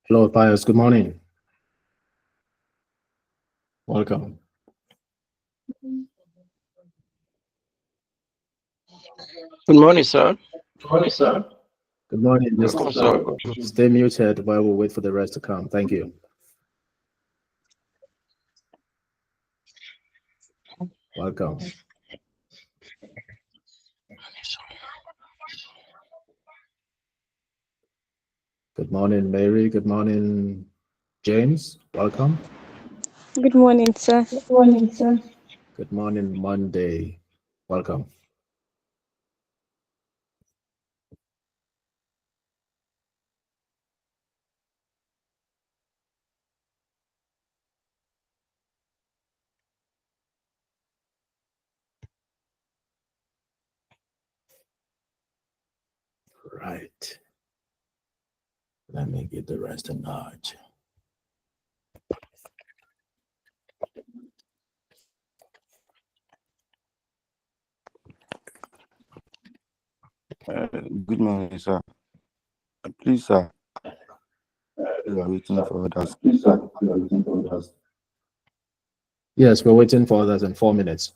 Hello, Pius. Good morning. Welcome. Good morning, sir. Good morning, sir. Good morning. Just stay muted while we wait for the rest to come. Thank you. Welcome. Good morning, Mary. Good morning, James. Welcome. Good morning, sir. Good morning, sir. Good morning, Monday. Welcome. Right. Let me get the rest a nudge. Good morning, sir. Please, sir. We are waiting for others. Yes, we're waiting for others in 4 minutes.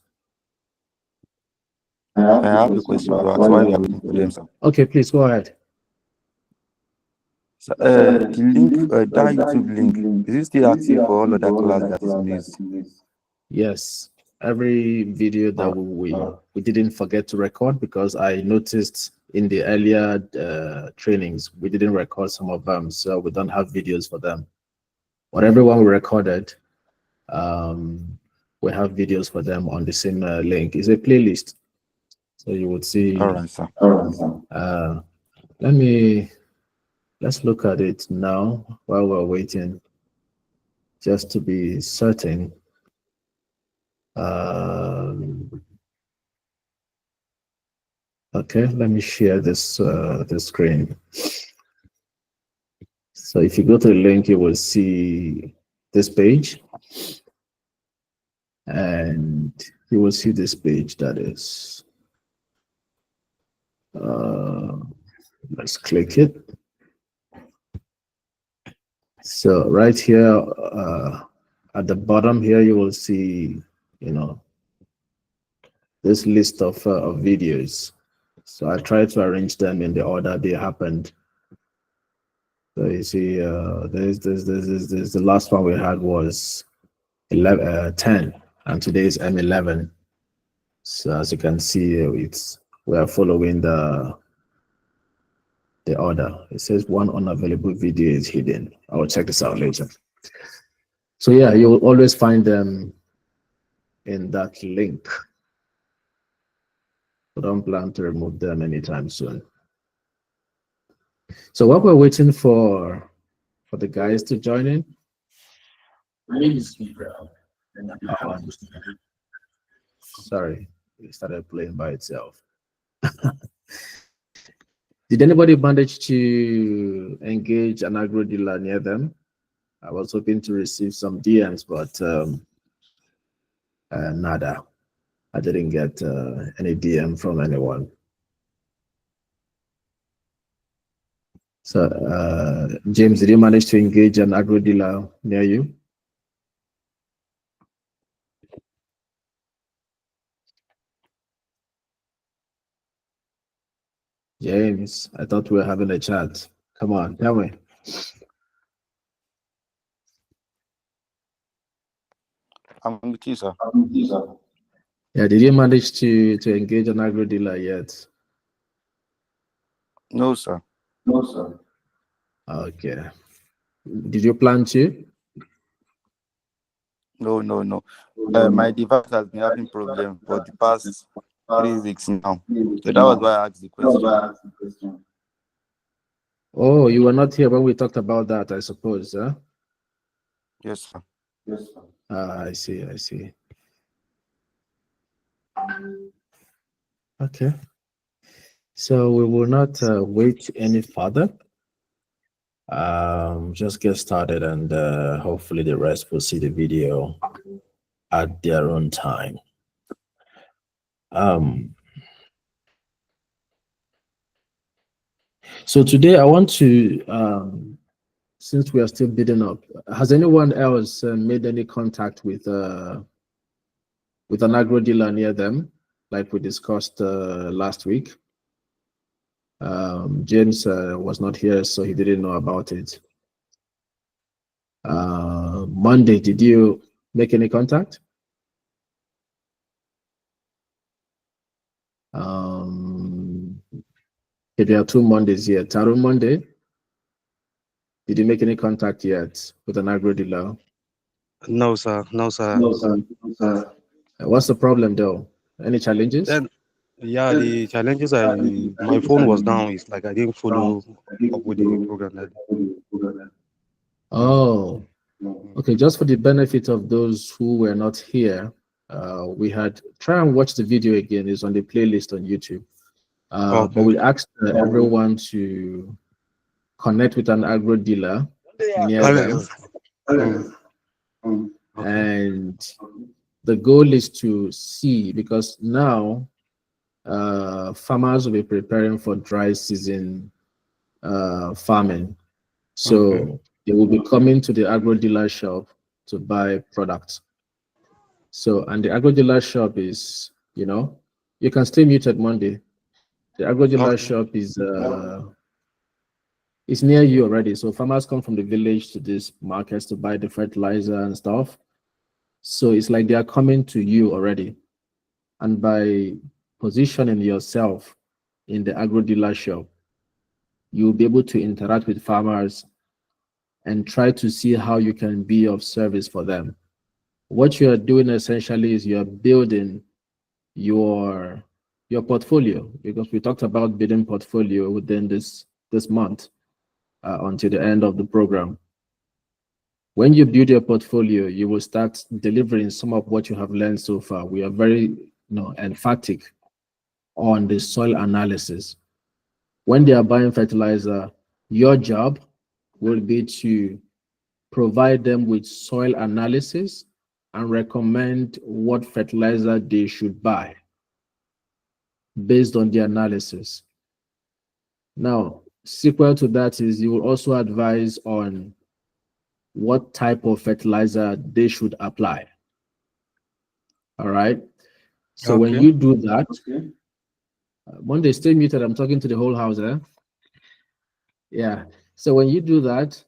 I have a question to ask while we are waiting for them, sir. Okay, please go ahead. So, the link, that YouTube link, is it still active for all other class that is missed? Yes, every video that we didn't forget to record, because I noticed in the earlier trainings we didn't record some of them, so we don't have videos for them. But everyone we recorded, we have videos for them on the same link. It's a playlist, so you would see. All right, sir. Let's look at it now while we're waiting, just to be certain. Okay, let me share this the screen. So if you go to the link, you will see this page, and you will see this page that is. Let's click it. So right here at the bottom here, you will see, this list of videos. So I tried to arrange them in the order they happened. So you see, there's the last one we had was 10, and today is M11. So as you can see, we are following the order. It says one unavailable video is hidden. I will check this out later. So yeah, you will always find them in that link. So don't plan to remove them anytime soon. So while we're waiting for the guys to join in, sorry, it started playing by itself. Did anybody manage to engage an agro dealer near them? I was hoping to receive some DMs, but nada. I didn't get any DM from anyone. So, James, did you manage to engage an agro dealer near you? James, I thought we were having a chat. Come on, tell me. I'm with you, sir. Yeah, did you manage to engage an agro dealer yet? No, sir. Okay. Did you plan to? No. My device has been having problems for the past 3 weeks now. So that was why I asked the question. Oh, you were not here when we talked about that, I suppose, huh? Yes, sir. I see. Okay. So we will not wait any further. Just get started, and hopefully the rest will see the video at their own time. So today I want to, since we are still bidding up, has anyone else made any contact with an agro dealer near them, like we discussed last week? James was not here, so he didn't know about it. Monday, did you make any contact? There are 2 Mondays here. Taro Monday, did you make any contact yet with an agro dealer? No, sir. No, sir. No, sir. No, sir. What's the problem, though? Any challenges? Then, yeah, the challenges my phone was down. It's like I didn't follow up with the program that. Oh, okay. Just for the benefit of those who were not here, we had try and watch the video again. It's on the playlist on YouTube. But Okay. we asked everyone to connect with an agro dealer near them, Okay. and the goal is to see, because now farmers will be preparing for dry season farming. So Okay. they will be coming to the agro dealer shop to buy products. So, and the agro dealer shop is, you can stay muted Monday. The agro dealer Okay. shop is near you already. So farmers come from the village to these markets to buy the fertilizer and stuff. So it's like they are coming to you already. And by positioning yourself in the agro dealer shop, you'll be able to interact with farmers and try to see how you can be of service for them. What you are doing essentially is you're building your portfolio, because we talked about building portfolio within this month until the end of the program. When you build your portfolio, you will start delivering some of what you have learned so far. We are very emphatic on the soil analysis. When they are buying fertilizer, your job will be to provide them with soil analysis and recommend what fertilizer they should buy based on the analysis. Now, sequel to that is you will also advise on what type of fertilizer they should apply. All right. So when Okay. you do that, Monday, stay muted. I'm talking to the whole house, eh? Yeah. So when you do that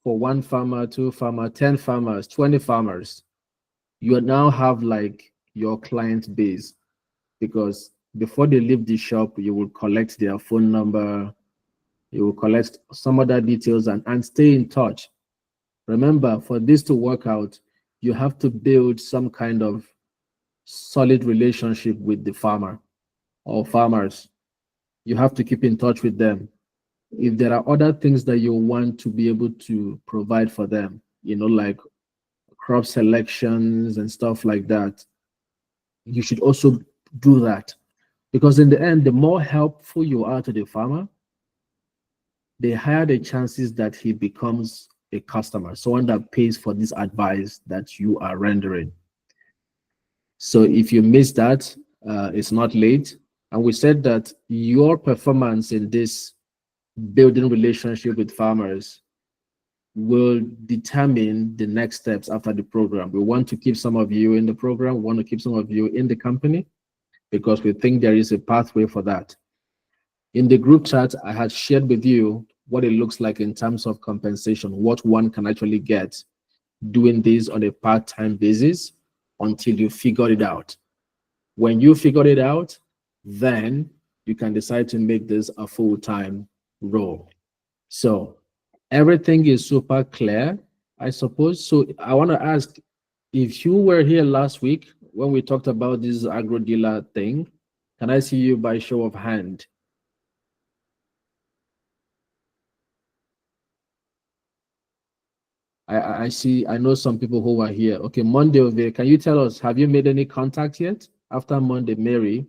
for 1 farmer, 2 farmer, 10 farmers, 20 farmers, you now have like your client base, because before they leave the shop, you will collect their phone number, you will collect some other details and stay in touch. Remember, for this to work out, you have to build some kind of solid relationship with the farmer or farmers. You have to keep in touch with them. If there are other things that you want to be able to provide for them, like crop selections and stuff like that, you should also do that. Because in the end, the more helpful you are to the farmer, the higher the chances that he becomes a customer, someone that pays for this advice that you are rendering. So if you miss that, it's not late. And we said that your performance in this building relationship with farmers will determine the next steps after the program. We want to keep some of you in the program, we want to keep some of you in the company, because we think there is a pathway for that. In the group chat, I had shared with you what it looks like in terms of compensation, what one can actually get doing this on a part-time basis until you figure it out. When you figure it out, then you can decide to make this a full-time role. So everything is super clear, I suppose. So I want to ask, if you were here last week when we talked about this agro dealer thing, can I see you by show of hand? I know some people who are here. Okay, Monday over, can you tell us, have you made any contact yet after Monday, Mary?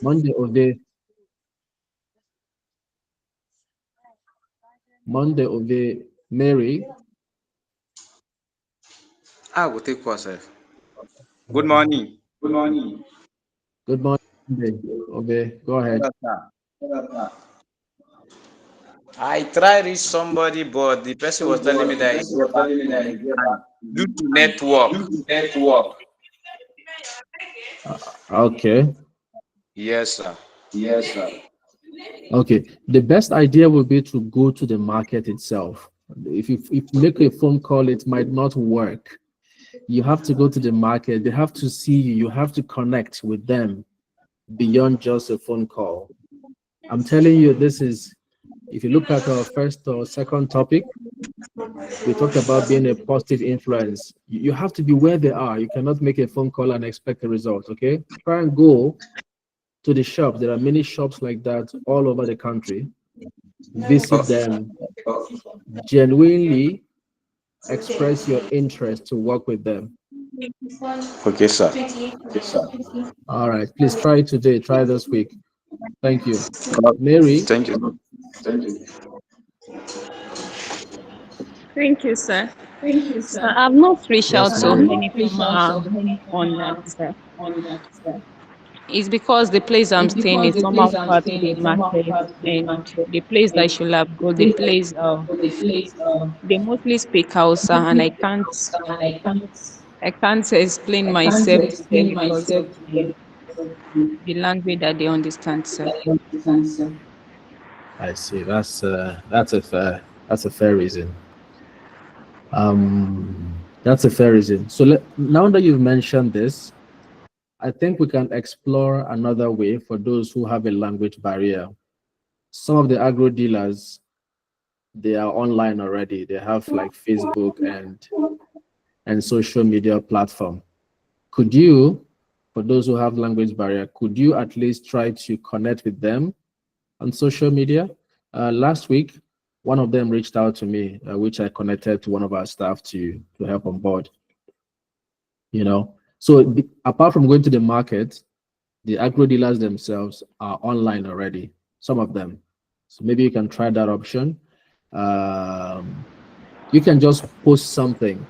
Monday over. Monday over, Mary. I will take yourself. Good morning. Good morning. Good morning, Monday over. Go ahead. Yes, sir. I tried reach somebody, but the person was telling me that he get back to me due to network. Okay. Yes, sir. Okay. The best idea would be to go to the market itself. If you make a phone call, it might not work. You have to go to the market. They have to see you. You have to connect with them beyond just a phone call. I'm telling you, this is, if you look at our first or second topic, we talked about being a positive influence. You have to be where they are. You cannot make a phone call and expect a result, okay? Try and go to the shops. There are many shops like that all over the country. Visit them, genuinely express your interest to work with them. Okay, sir. All right, please try it today. Try this week. Thank you. Mary, Thank you. Thank you, sir. I've not reached out yes, to Mary. any farmer on that, sir. It's because the place I'm staying is somehow far to the market, and the place that I should have go, the place they mostly speak Hausa, and I can't explain myself to them because of the language that they understand, sir. I see. That's a fair reason. That's a fair reason. So now that you've mentioned this, I think we can explore another way for those who have a language barrier. Some of the agro dealers, they are online already. They have like Facebook and social media platform. Could you, for those who have language barrier, could you at least try to connect with them on social media? Last week, one of them reached out to me, which I connected to one of our staff to help on board. So apart from going to the market, the agro dealers themselves are online already, some of them. So maybe you can try that option. You can just post something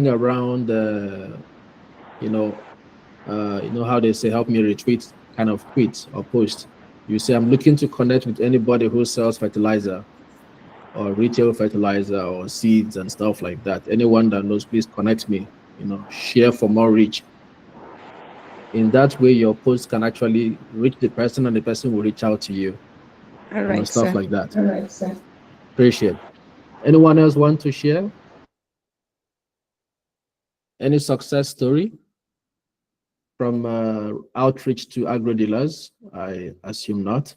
around, how they say, help me retweet kind of tweet or post. You say, I'm looking to connect with anybody who sells fertilizer or retail fertilizer or seeds and stuff like that. Anyone that knows, please connect me, share for more reach. In that way, your post can actually reach the person and the person will reach out to you, All right, stuff sir. like that. Appreciate. Anyone else want to share? Any success story from outreach to agro dealers? I assume not.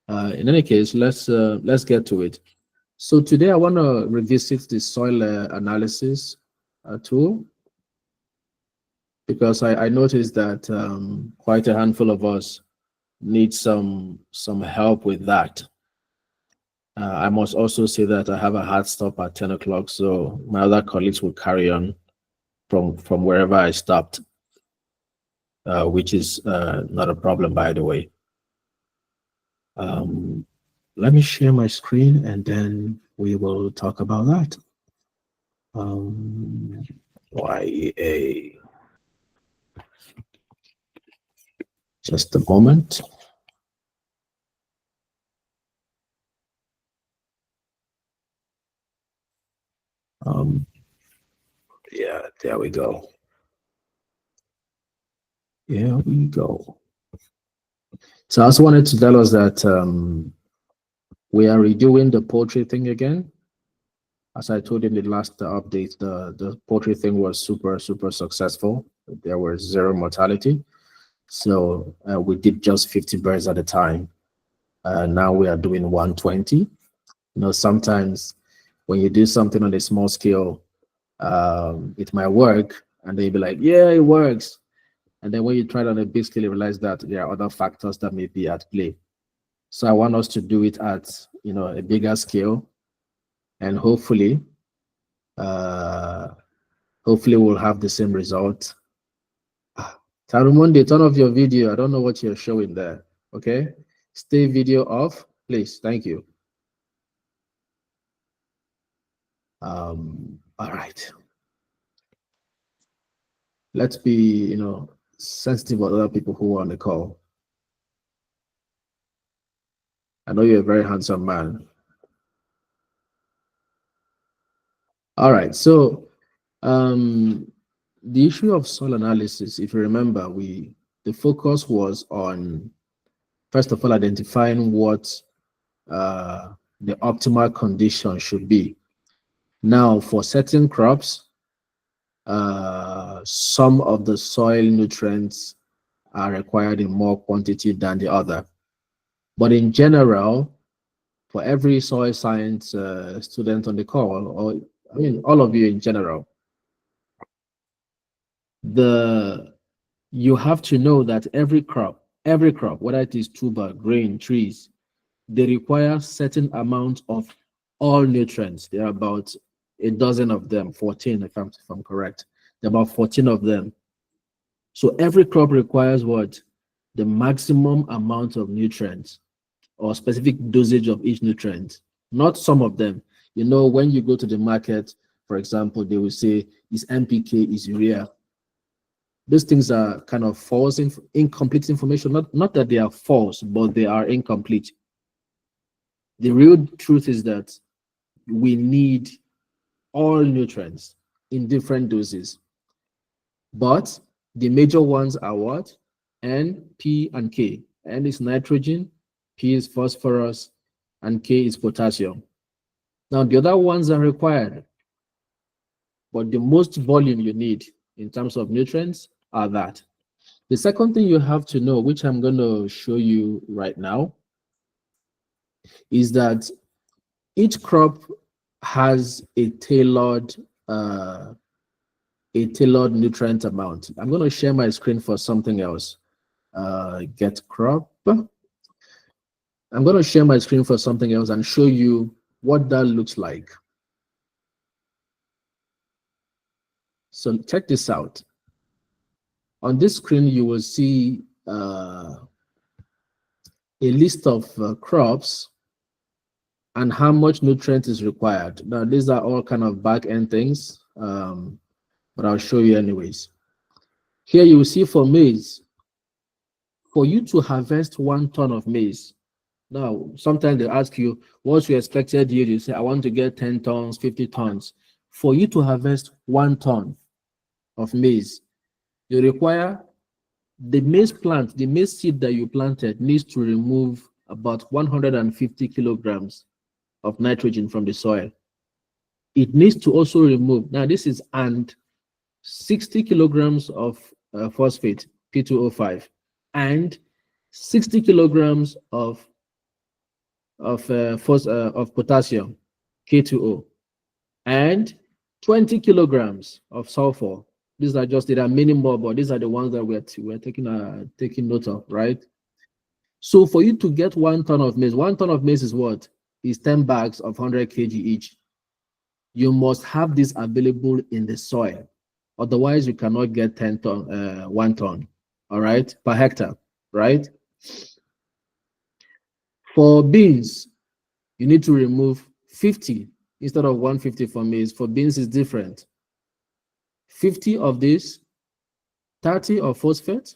In any case, let's get to it. So today I want to revisit the soil analysis tool, because I noticed that quite a handful of us need some help with that. I must also say that I have a hard stop at 10 o'clock, so my other colleagues will carry on from wherever I stopped, which is not a problem, by the way. Let me share my screen and then we will talk about that. YEA. Just a moment. Yeah, there we go. Here we go. So I also wanted to tell us that we are redoing the poultry thing again. As I told you in the last update, the poultry thing was super successful. There was zero mortality. So we did just 50 birds at a time. Now we are doing 120. Sometimes when you do something on a small scale, it might work, and then you'll be like, yeah, it works. And then when you try it on a big scale, you realize that there are other factors that may be at play. So I want us to do it at a bigger scale, and hopefully we'll have the same result. Tarumonde, turn off your video. I don't know what you're showing there. Okay, stay video off, please. Thank you. All right. Let's be, sensitive about other people who are on the call. I know you're a very handsome man. All right, so the issue of soil analysis, if you remember, the focus was on, first of all, identifying what the optimal condition should be. Now, for certain crops, some of the soil nutrients are required in more quantity than the other. But in general, for every soil science student on the call, or I mean, all of you in general, you have to know that every crop, whether it is tuber, grain, trees, they require certain amount of all nutrients. There are about a dozen of them, 14 if I'm correct. There are about 14 of them. So every crop requires what? The maximum amount of nutrients or specific dosage of each nutrient, not some of them. You know, when you go to the market, for example, they will say is NPK, is urea. These things are kind of false, incomplete information. Not that they are false, but they are incomplete. The real truth is that we need all nutrients in different doses. But the major ones are what? N, P, and K. N is nitrogen, P is phosphorus, and K is potassium. Now, the other ones are required, but the most volume you need in terms of nutrients are that. The second thing you have to know, which I'm going to show you right now, is that each crop has a tailored nutrient amount. I'm going to share my screen for something else. Get crop. I'm going to share my screen for something else and show you what that looks like. So check this out. On this screen, you will see a list of crops and how much nutrient is required. Now, these are all kind of back-end things, but I'll show you anyways. Here you will see for maize, for you to harvest 1 ton of maize. Now, sometimes they ask you, what's your expected yield? You say, I want to get 10 tons, 50 tons. For you to harvest 1 ton of maize, you require the maize plant, the maize seed that you planted needs to remove about 150 kilograms of nitrogen from the soil. It needs to also remove, now this is, and 60 kilograms of phosphate, P2O5, and 60 kilograms of potassium, K2O, and 20 kilograms of sulfur. These are just, there are many more, but these are the ones that we're taking note of, right? So for you to get 1 ton of maize, 1 ton of maize is what? Is 10 bags of 100 kg each. You must have this available in the soil. Otherwise, you cannot get 1 ton, all right, per hectare, right? For beans, you need to remove 50 instead of 150 for maize. For beans, is different. 50 of this, 30 of phosphate,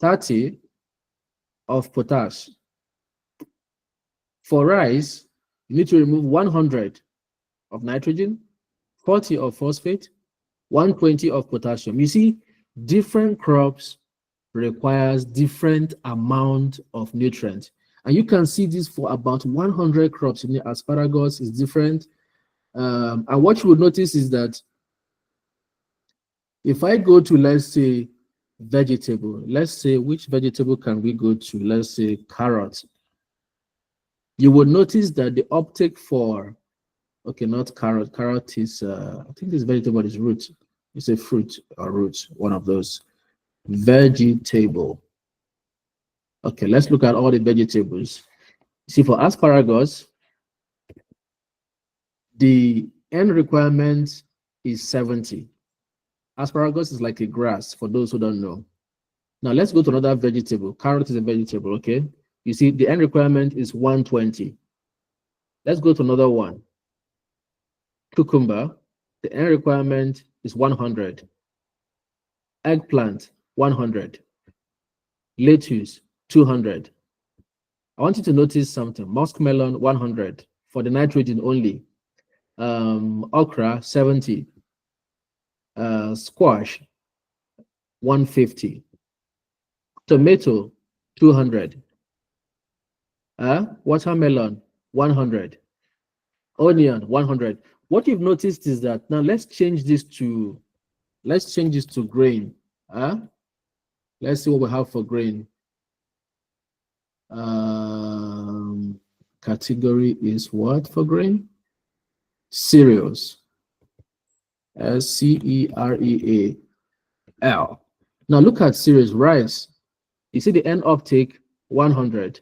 30 of potash. For rice, you need to remove 100 of nitrogen, 40 of phosphate, 120 of potassium. You see, different crops requires different amount of nutrients. And you can see this for about 100 crops. In the asparagus is different. And what you will notice is that if I go to, let's say, vegetable, let's say, which vegetable can we go to? Let's say carrot. You will notice that the uptake for, okay, not carrot. Carrot is, I think this vegetable is root. It's a fruit or root, one of those. Vegetable. Okay, let's look at all the vegetables. See, for asparagus, the N requirement is 70. Asparagus is like a grass, for those who don't know. Now, let's go to another vegetable. Carrot is a vegetable, okay? You see, the N requirement is 120. Let's go to another one. Cucumber, the N requirement is 100. Eggplant, 100. Lettuce, 200. I want you to notice something. Muskmelon 100 for the nitrogen only. Okra 70. Squash 150. Tomato 200. Watermelon 100. Onion 100. What you've noticed is that now let's change this to grain. Let's see what we have for grain. Category is what for grain? Cereals. Cereal. Now look at cereals. Rice. You see the end uptake 100.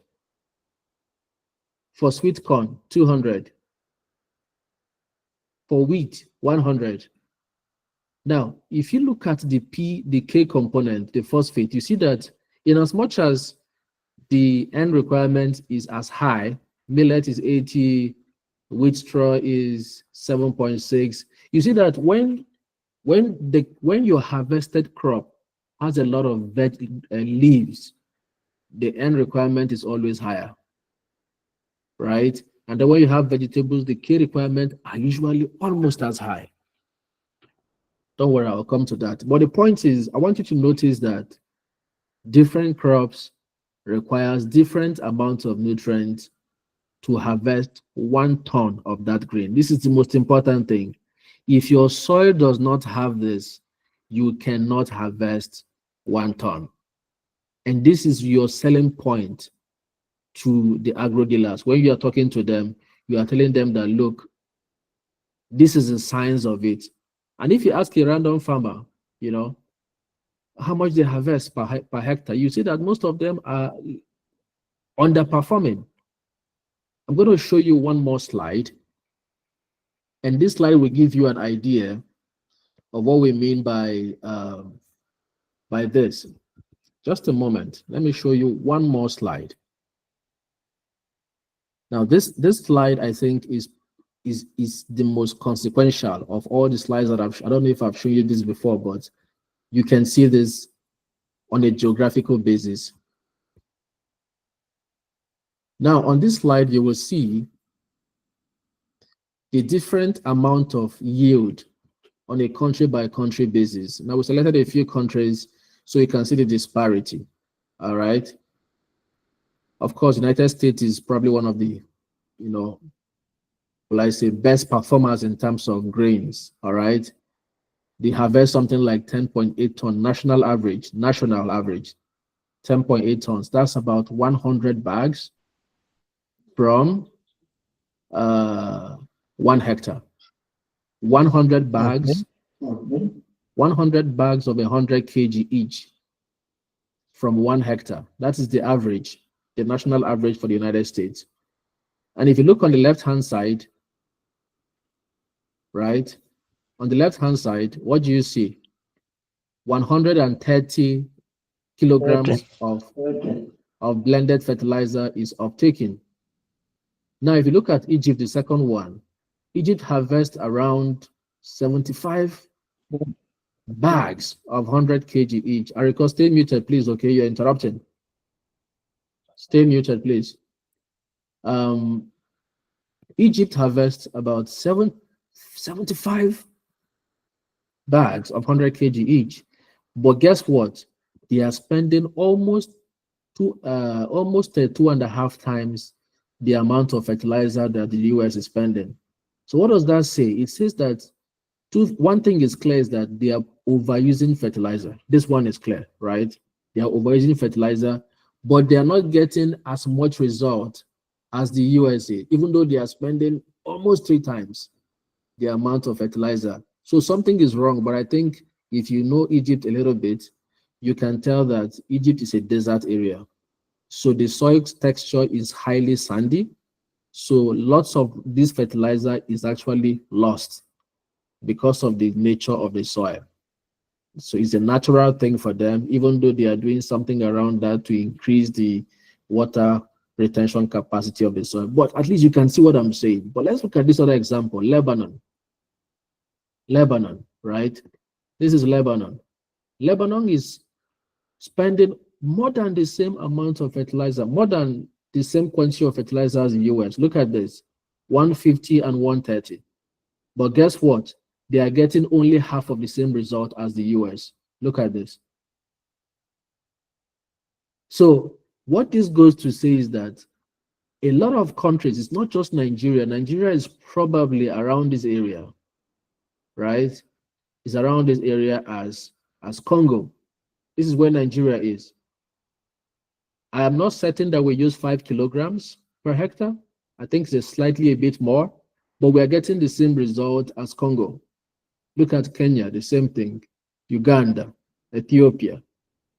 For sweet corn 200. For wheat 100. Now, if you look at the K component, the phosphate, you see that in as much as the end requirement is as high, millet is 80, wheat straw is 7.6. You see that when your harvested crop has a lot of leaves, the end requirement is always higher, right? And then when you have vegetables, the K requirement are usually almost as high. Don't worry, I'll come to that. But the point is, I want you to notice that different crops requires different amounts of nutrients to harvest 1 ton of that grain. This is the most important thing. If your soil does not have this, you cannot harvest 1 ton. And this is your selling point to the agro dealers. When you are talking to them, you are telling them that, look, this is the science of it. And if you ask a random farmer, you know, how much they harvest per hectare, you see that most of them are underperforming. I'm going to show you one more slide. And this slide will give you an idea of what we mean by this. Just a moment. Let me show you one more slide. Now, this slide, I think, is the most consequential of all the slides that I don't know if I've shown you this before, but you can see this on a geographical basis. Now, on this slide, you will see the different amount of yield on a country by country basis. Now, we selected a few countries so you can see the disparity. All right. Of course, United States is probably one of the, you know, will I say, best performers in terms of grains. All right. They harvest something like 10.8 ton national average, 10.8 tons. That's about 100 bags from 1 hectare. 100 bags, 100 bags of 100 kg each from 1 hectare. That is the average, the national average for the United States. And if you look on the left-hand side, right, on the left-hand side, what do you see? 130 kilograms of blended fertilizer is uptaken. Now, if you look at Egypt, the second one, Egypt harvests around 75 bags of 100 kg each. Ariko, stay muted, please. Okay, you're interrupting. Stay muted, please. Egypt harvests about 75 bags of 100 kg each. But guess what? They are spending almost 2.5 times the amount of fertilizer that the US is spending. So what does that say? It says that one thing is clear, is that they are overusing fertilizer. This one is clear, right? They are overusing fertilizer, but they are not getting as much result as the USA, even though they are spending almost 3 times the amount of fertilizer. So something is wrong, but I think if you know Egypt a little bit, you can tell that Egypt is a desert area. So the soil texture is highly sandy. So lots of this fertilizer is actually lost because of the nature of the soil. So it's a natural thing for them, even though they are doing something around that to increase the water retention capacity of the soil. But at least you can see what I'm saying. But let's look at this other example, Lebanon. Lebanon, right? This is Lebanon. Lebanon is spending more than the same amount of fertilizer, more than the same quantity of fertilizer as the US. Look at this, 150 and 130. But guess what? They are getting only half of the same result as the US. Look at this. So what this goes to say is that a lot of countries, it's not just Nigeria. Nigeria is probably around this area, right? It's around this area as Congo. This is where Nigeria is. I am not certain that we use 5 kilograms per hectare. I think it's slightly a bit more, but we are getting the same result as Congo. Look at Kenya, the same thing. Uganda, Ethiopia,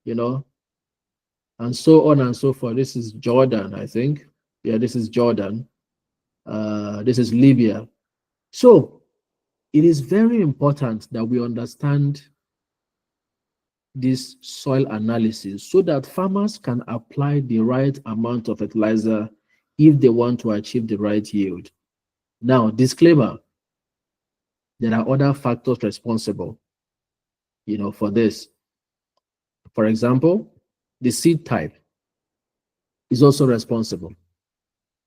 you know, and so on and so forth. This is Jordan, I think. Yeah, this is Jordan. This is Libya. So it is very important that we understand this soil analysis so that farmers can apply the right amount of fertilizer if they want to achieve the right yield. Now, disclaimer, there are other factors responsible, you know, for this. For example, the seed type is also responsible.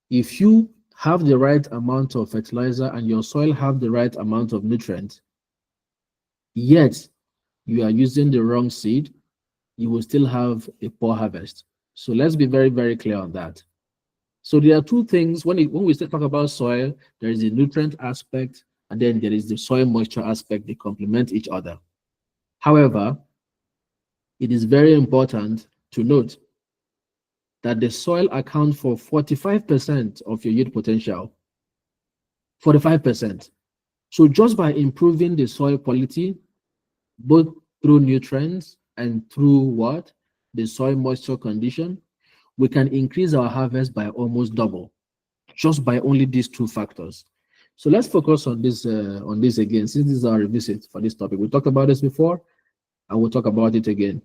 If you have the right amount of fertilizer and your soil have the right amount of nutrients, yet you are using the wrong seed, you will still have a poor harvest. So let's be very, very clear on that. So there are two things when we talk about soil, there is the nutrient aspect and then there is the soil moisture aspect. They complement each other. However, it is very important to note that the soil accounts for 45% of your yield potential. 45%. So just by improving the soil quality, both through nutrients and through what? The soil moisture condition, we can increase our harvest by almost double, just by only these two factors. So let's focus on this again, since this is our revisit for this topic. We talked about this before, and we'll talk about it again.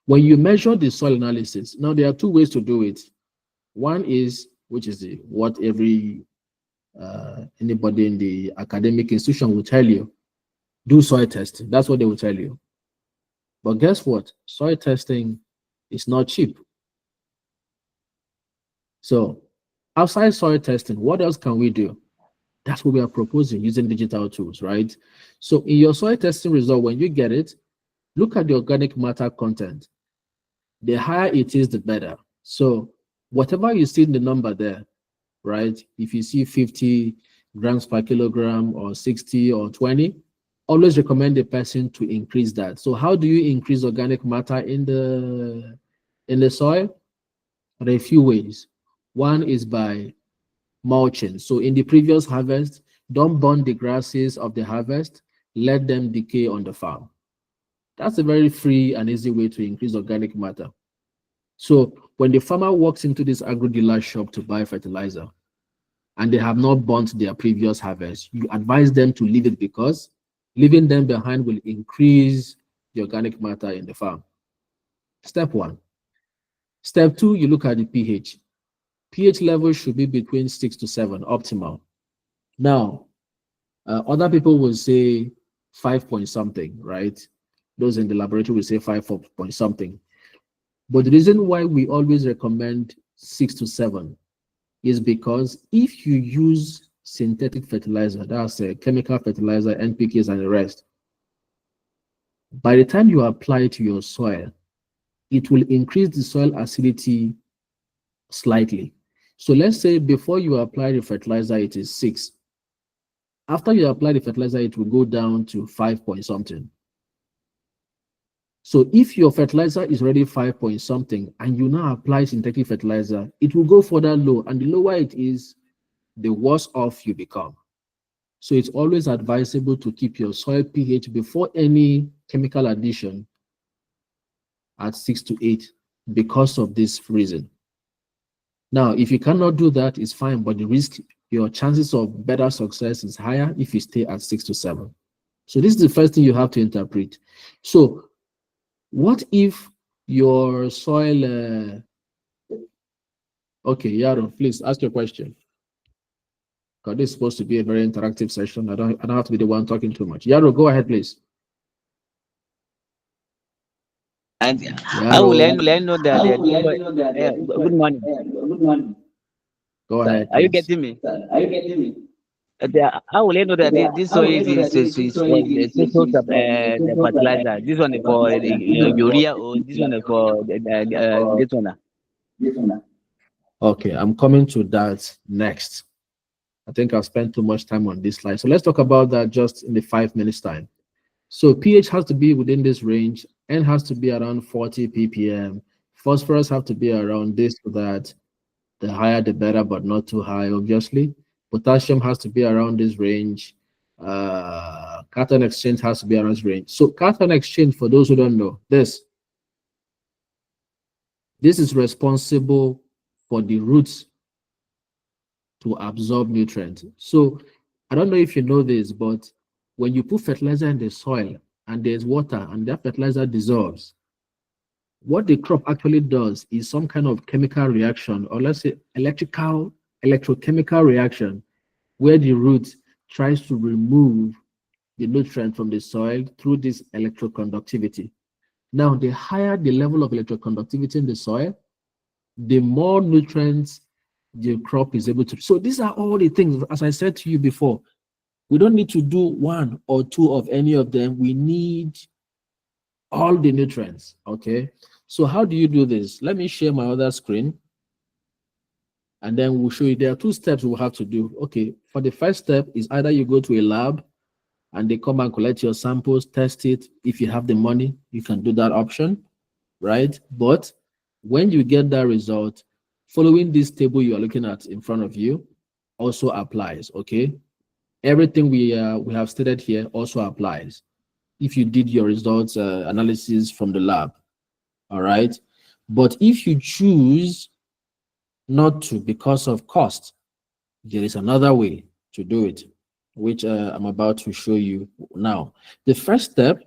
When you measure the soil analysis, now there are two ways to do it. One is, which is what every anybody in the academic institution will tell you, do soil testing. That's what they will tell you. But guess what? Soil testing is not cheap. So outside soil testing, what else can we do? That's what we are proposing using digital tools, right? So in your soil testing result, when you get it, look at the organic matter content. The higher it is, the better. So whatever you see in the number there, right? If you see 50 grams per kilogram or 60 or 20, always recommend the person to increase that. So how do you increase organic matter in the soil? There are a few ways. One is by mulching. So in the previous harvest, don't burn the grasses of the harvest, let them decay on the farm. That's a very free and easy way to increase organic matter. So when the farmer walks into this agro-dealer shop to buy fertilizer and they have not burnt their previous harvest, you advise them to leave it because leaving them behind will increase the organic matter in the farm. Step one. Step two, you look at the pH. pH level should be between 6 to 7, optimal. Now, other people will say 5 point something, right? Those in the laboratory will say 5 point something. But the reason why we always recommend 6 to 7 is because if you use synthetic fertilizer, that's a chemical fertilizer, NPKs and the rest, by the time you apply it to your soil, it will increase the soil acidity slightly. So let's say before you apply the fertilizer, it is 6. After you apply the fertilizer, it will go down to 5 point something. So if your fertilizer is already 5 point something and you now apply synthetic fertilizer, it will go further low, and the lower it is, the worse off you become. So it's always advisable to keep your soil pH before any chemical addition at 6 to 8 because of this reason. Now, if you cannot do that, it's fine, but the risk, your chances of better success is higher if you stay at 6 to 7. So this is the first thing you have to interpret. So what if your soil, okay, Yaro, please ask your question. Because this is supposed to be a very interactive session. I don't have to be the one talking too much. Yaro, go ahead, please. And Yeah, how will hello. I know that this boy? Good morning. Go Sir, ahead, are you please. getting me? How will I know that this soil is for the the fertilizer? This one is for urea, or this one is for this one? Okay, I'm coming to that next. I think I've spent too much time on this slide. So let's talk about that just in the 5 minutes time. So pH has to be within this range. N has to be around 40 ppm. Phosphorus have to be around this so that the higher the better, but not too high, obviously. Potassium has to be around this range. Cation exchange has to be around this range. So cation exchange, for those who don't know, this is responsible for the roots to absorb nutrients. So I don't know if you know this, but when you put fertilizer in the soil and there's water and that fertilizer dissolves, what the crop actually does is some kind of chemical reaction, or let's say electrochemical reaction, where the root tries to remove the nutrient from the soil through this electroconductivity. Now, the higher the level of electroconductivity in the soil, the more nutrients the crop is able to. So these are all the things, as I said to you before, we don't need to do one or two of any of them. We need all the nutrients, okay? So how do you do this? Let me share my other screen, and then we'll show you. There are two steps we'll have to do. Okay, for the first step is either you go to a lab and they come and collect your samples, test it. If you have the money, you can do that option, right? But when you get that result, following this table you are looking at in front of you also applies, okay? Everything we have stated here also applies if you did your results analysis from the lab, all right? But if you choose not to because of cost, there is another way to do it, which I'm about to show you now. The first step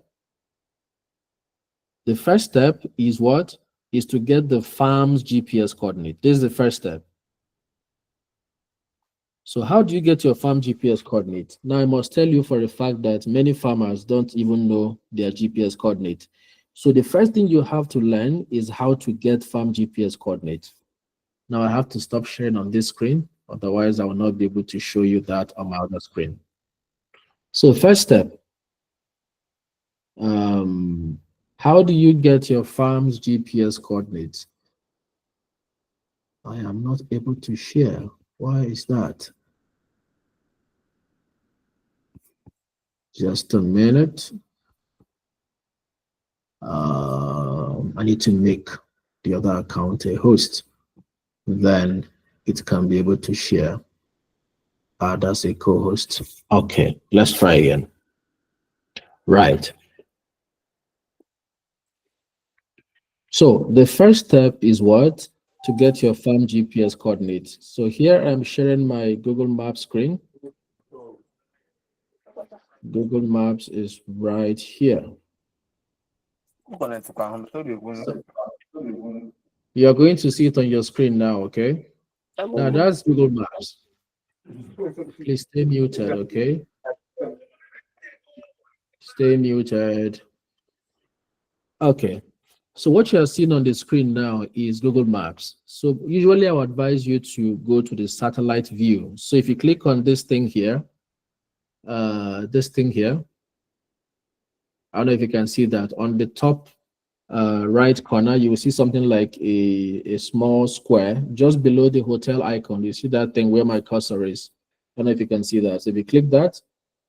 is what? Is to get the farm's GPS coordinate. This is the first step. So how do you get your farm GPS coordinate? Now, I must tell you for a fact that many farmers don't even know their GPS coordinate. So the first thing you have to learn is how to get farm GPS coordinate. Now I have to stop sharing on this screen, otherwise I will not be able to show you that on my other screen. So first step, how do you get your farm's GPS coordinates? I am not able to share. Why is that? Just a minute. I need to make the other account a host. Then it can be able to share. Add as a co-host. Okay, let's try again. Right. So the first step is what? To get your farm GPS coordinates. So here I'm sharing my Google Maps screen. Google Maps is right here. So you're going to see it on your screen now, okay? Now that's Google Maps. Please stay muted, okay? Stay muted. Okay. So what you are seeing on the screen now is Google Maps. So usually I would advise you to go to the satellite view. So if you click on this thing here, I don't know if you can see that on the top right corner, you will see something like a small square just below the hotel icon. You see that thing where my cursor is. I don't know if you can see that. So if you click that,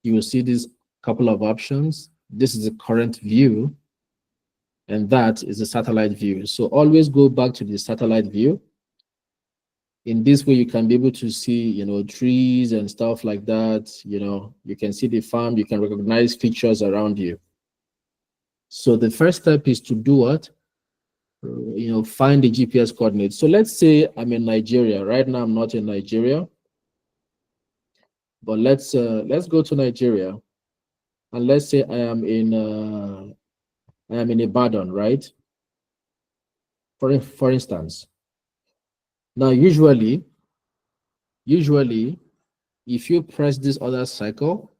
you will see these couple of options. This is the current view, and that is the satellite view. So always go back to the satellite view. In this way, you can be able to see, trees and stuff like that. You can see the farm, you can recognize features around you. So the first step is to do what? Find the GPS coordinates. So let's say I'm in Nigeria. Right now, I'm not in Nigeria. But let's go to Nigeria. And let's say I am in Ibadan, right? For instance. Now, usually, if you press this other cycle,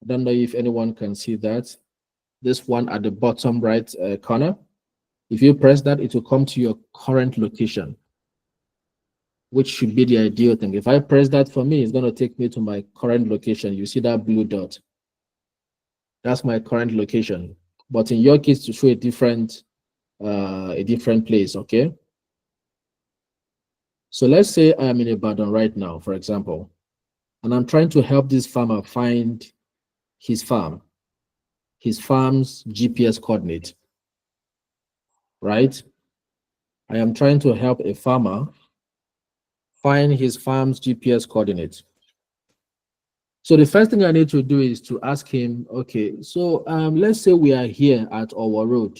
I don't know if anyone can see that. This one at the bottom right corner. If you press that, it will come to your current location, which should be the ideal thing. If I press that, for me, it's going to take me to my current location. You see that blue dot? That's my current location. But in your case, to show a different place, okay? So let's say I'm in Ibadan right now, for example, and I'm trying to help this farmer find his farm's GPS coordinate, right? I am trying to help a farmer find his farm's GPS coordinates. So the first thing I need to do is to ask him, okay, so let's say we are here at Owo Road,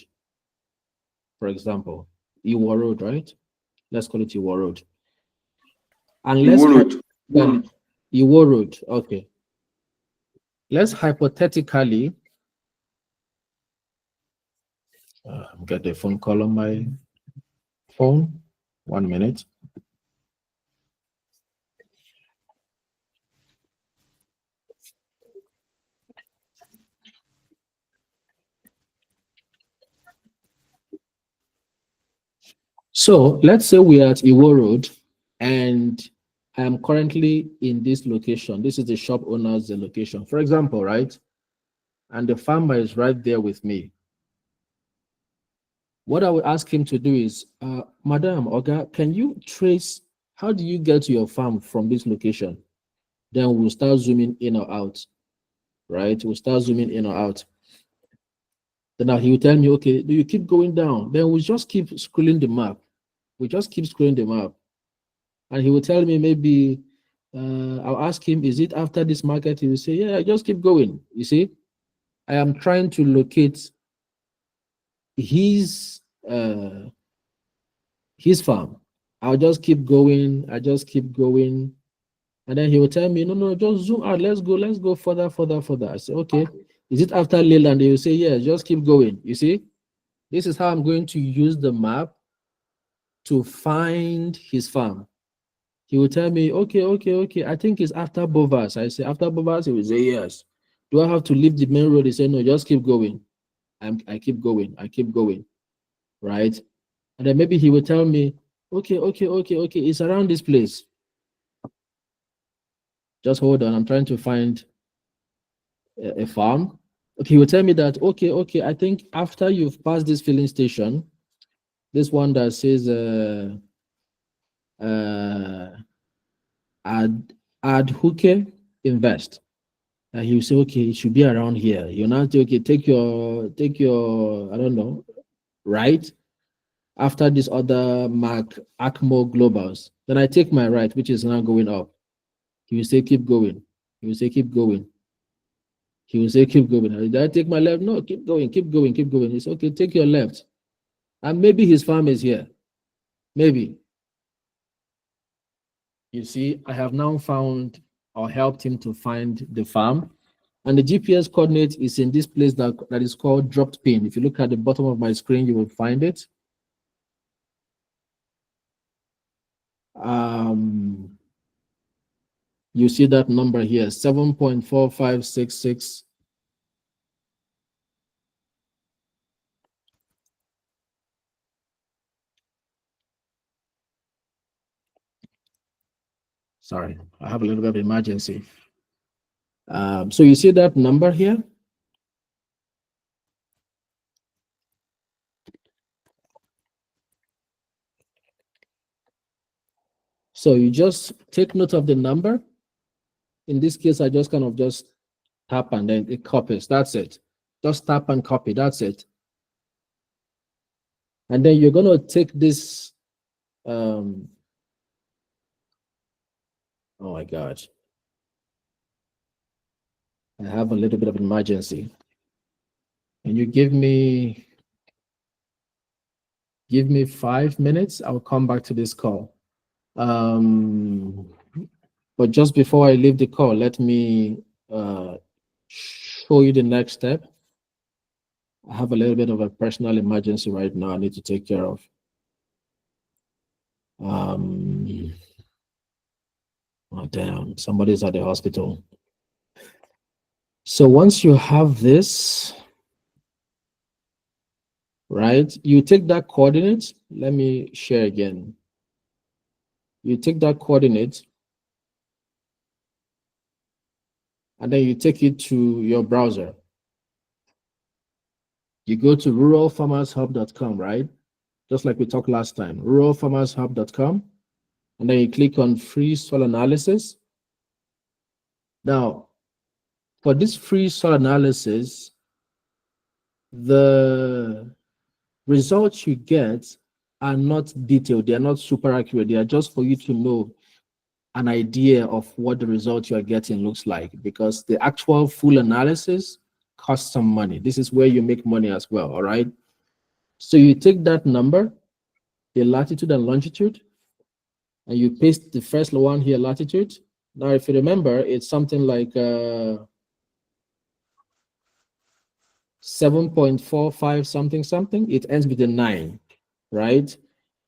for example, Iwo Road, right? Let's call it Iwo Road. And let's Iwo Road, okay. Let's hypothetically get a phone call on my phone. 1 minute. So let's say we are at Iwo Road and I am currently in this location. This is the shop owner's location, for example, right? And the farmer is right there with me. What I would ask him to do is, Madam Oga, can you trace, how do you get to your farm from this location? Then we'll start zooming in or out, right? We'll start zooming in or out. Then now he will tell me, okay, do you keep going down? Then we'll just keep scrolling the map. We just keep scrolling the map. And he will tell me maybe, I'll ask him, is it after this market? He will say, yeah, just keep going. You see, I am trying to locate his farm. I'll just keep going. I just keep going. And then he will tell me, no, just zoom out. Let's go further. I say, okay. Is it after Leyland? He will say, yeah, just keep going. You see, this is how I'm going to use the map to find his farm. He will tell me, okay. I think it's after Bovas. I say, after Bovas? He will say, yes. Do I have to leave the main road? He said, no, just keep going. I keep going. Right? And then maybe he will tell me, okay. It's around this place. Just hold on. I'm trying to find a farm. Okay, he will tell me that, okay. I think after you've passed this filling station, this one that says Ad Hooke Invest. And he will say, okay, it should be around here. You now say, okay, take your, I don't know, right? After this other mark, Acmo Globals. Then I take my right, which is now going up. He will say, keep going. He will say, keep going. He will say, keep going. Did I take my left? No, keep going. He said, okay, take your left. And maybe his farm is here. Maybe. You see, I have now found or helped him to find the farm. And the GPS coordinate is in this place that is called dropped pin. If you look at the bottom of my screen, you will find it. You see that number here, 7.4566. Sorry, I have a little bit of emergency. So you see that number here? So you just take note of the number. In this case, I just kind of just tap and then it copies. That's it. Just tap and copy. That's it. And then you're going to take this. Oh my God. I have a little bit of emergency. Can you give me 5 minutes? I'll come back to this call. But just before I leave the call, let me show you the next step. I have a little bit of a personal emergency right now I need to take care of. Oh damn, somebody's at the hospital. So once you have this, right? You take that coordinate. Let me share again. You take that coordinate and then you take it to your browser. You go to ruralfarmershub.com, right? Just like we talked last time, ruralfarmershub.com, and then you click on free soil analysis. Now, for this free soil analysis, the results you get are not detailed. They are not super accurate. They are just for you to know an idea of what the result you are getting looks like, because the actual full analysis costs some money. This is where you make money as well, all right? So you take that number, the latitude and longitude, and you paste the first one here, latitude. Now, if you remember, it's something like 7.45 something something. It ends with a 9, right?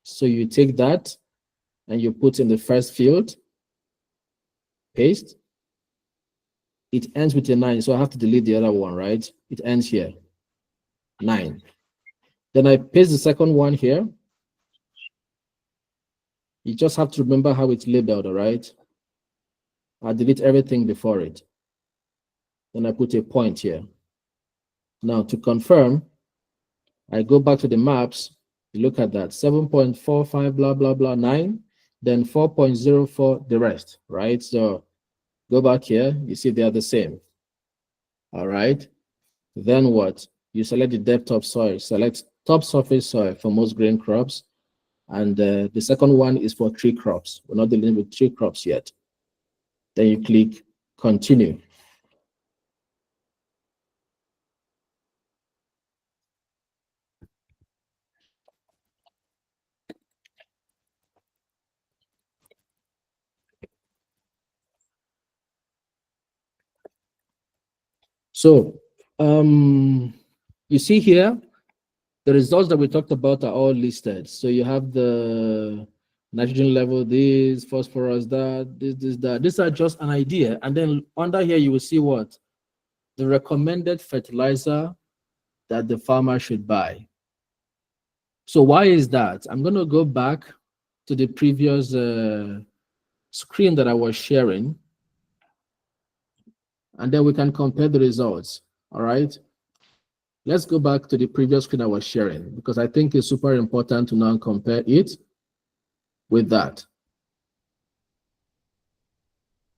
So you take that and you put in the first field, paste. It ends with a 9, so I have to delete the other one, right? It ends here, 9. Then I paste the second one here. You just have to remember how it's labeled, all right? I delete everything before it. Then I put a point here. Now to confirm, I go back to the maps, you look at that, 7.45, blah, blah, blah, 9, then 4.04, the rest, right? So go back here, you see they are the same. All right. Then what? You select the depth of soil, select top surface soil for most grain crops. And the second one is for tree crops. We're not dealing with tree crops yet. Then you click continue. So you see here, the results that we talked about are all listed. So you have the nitrogen level, this, phosphorus, that, this, that. These are just an idea. And then under here, you will see what? The recommended fertilizer that the farmer should buy. So why is that? I'm going to go back to the previous screen that I was sharing, and then we can compare the results. All right. Let's go back to the previous screen I was sharing, because I think it's super important to now compare it with that.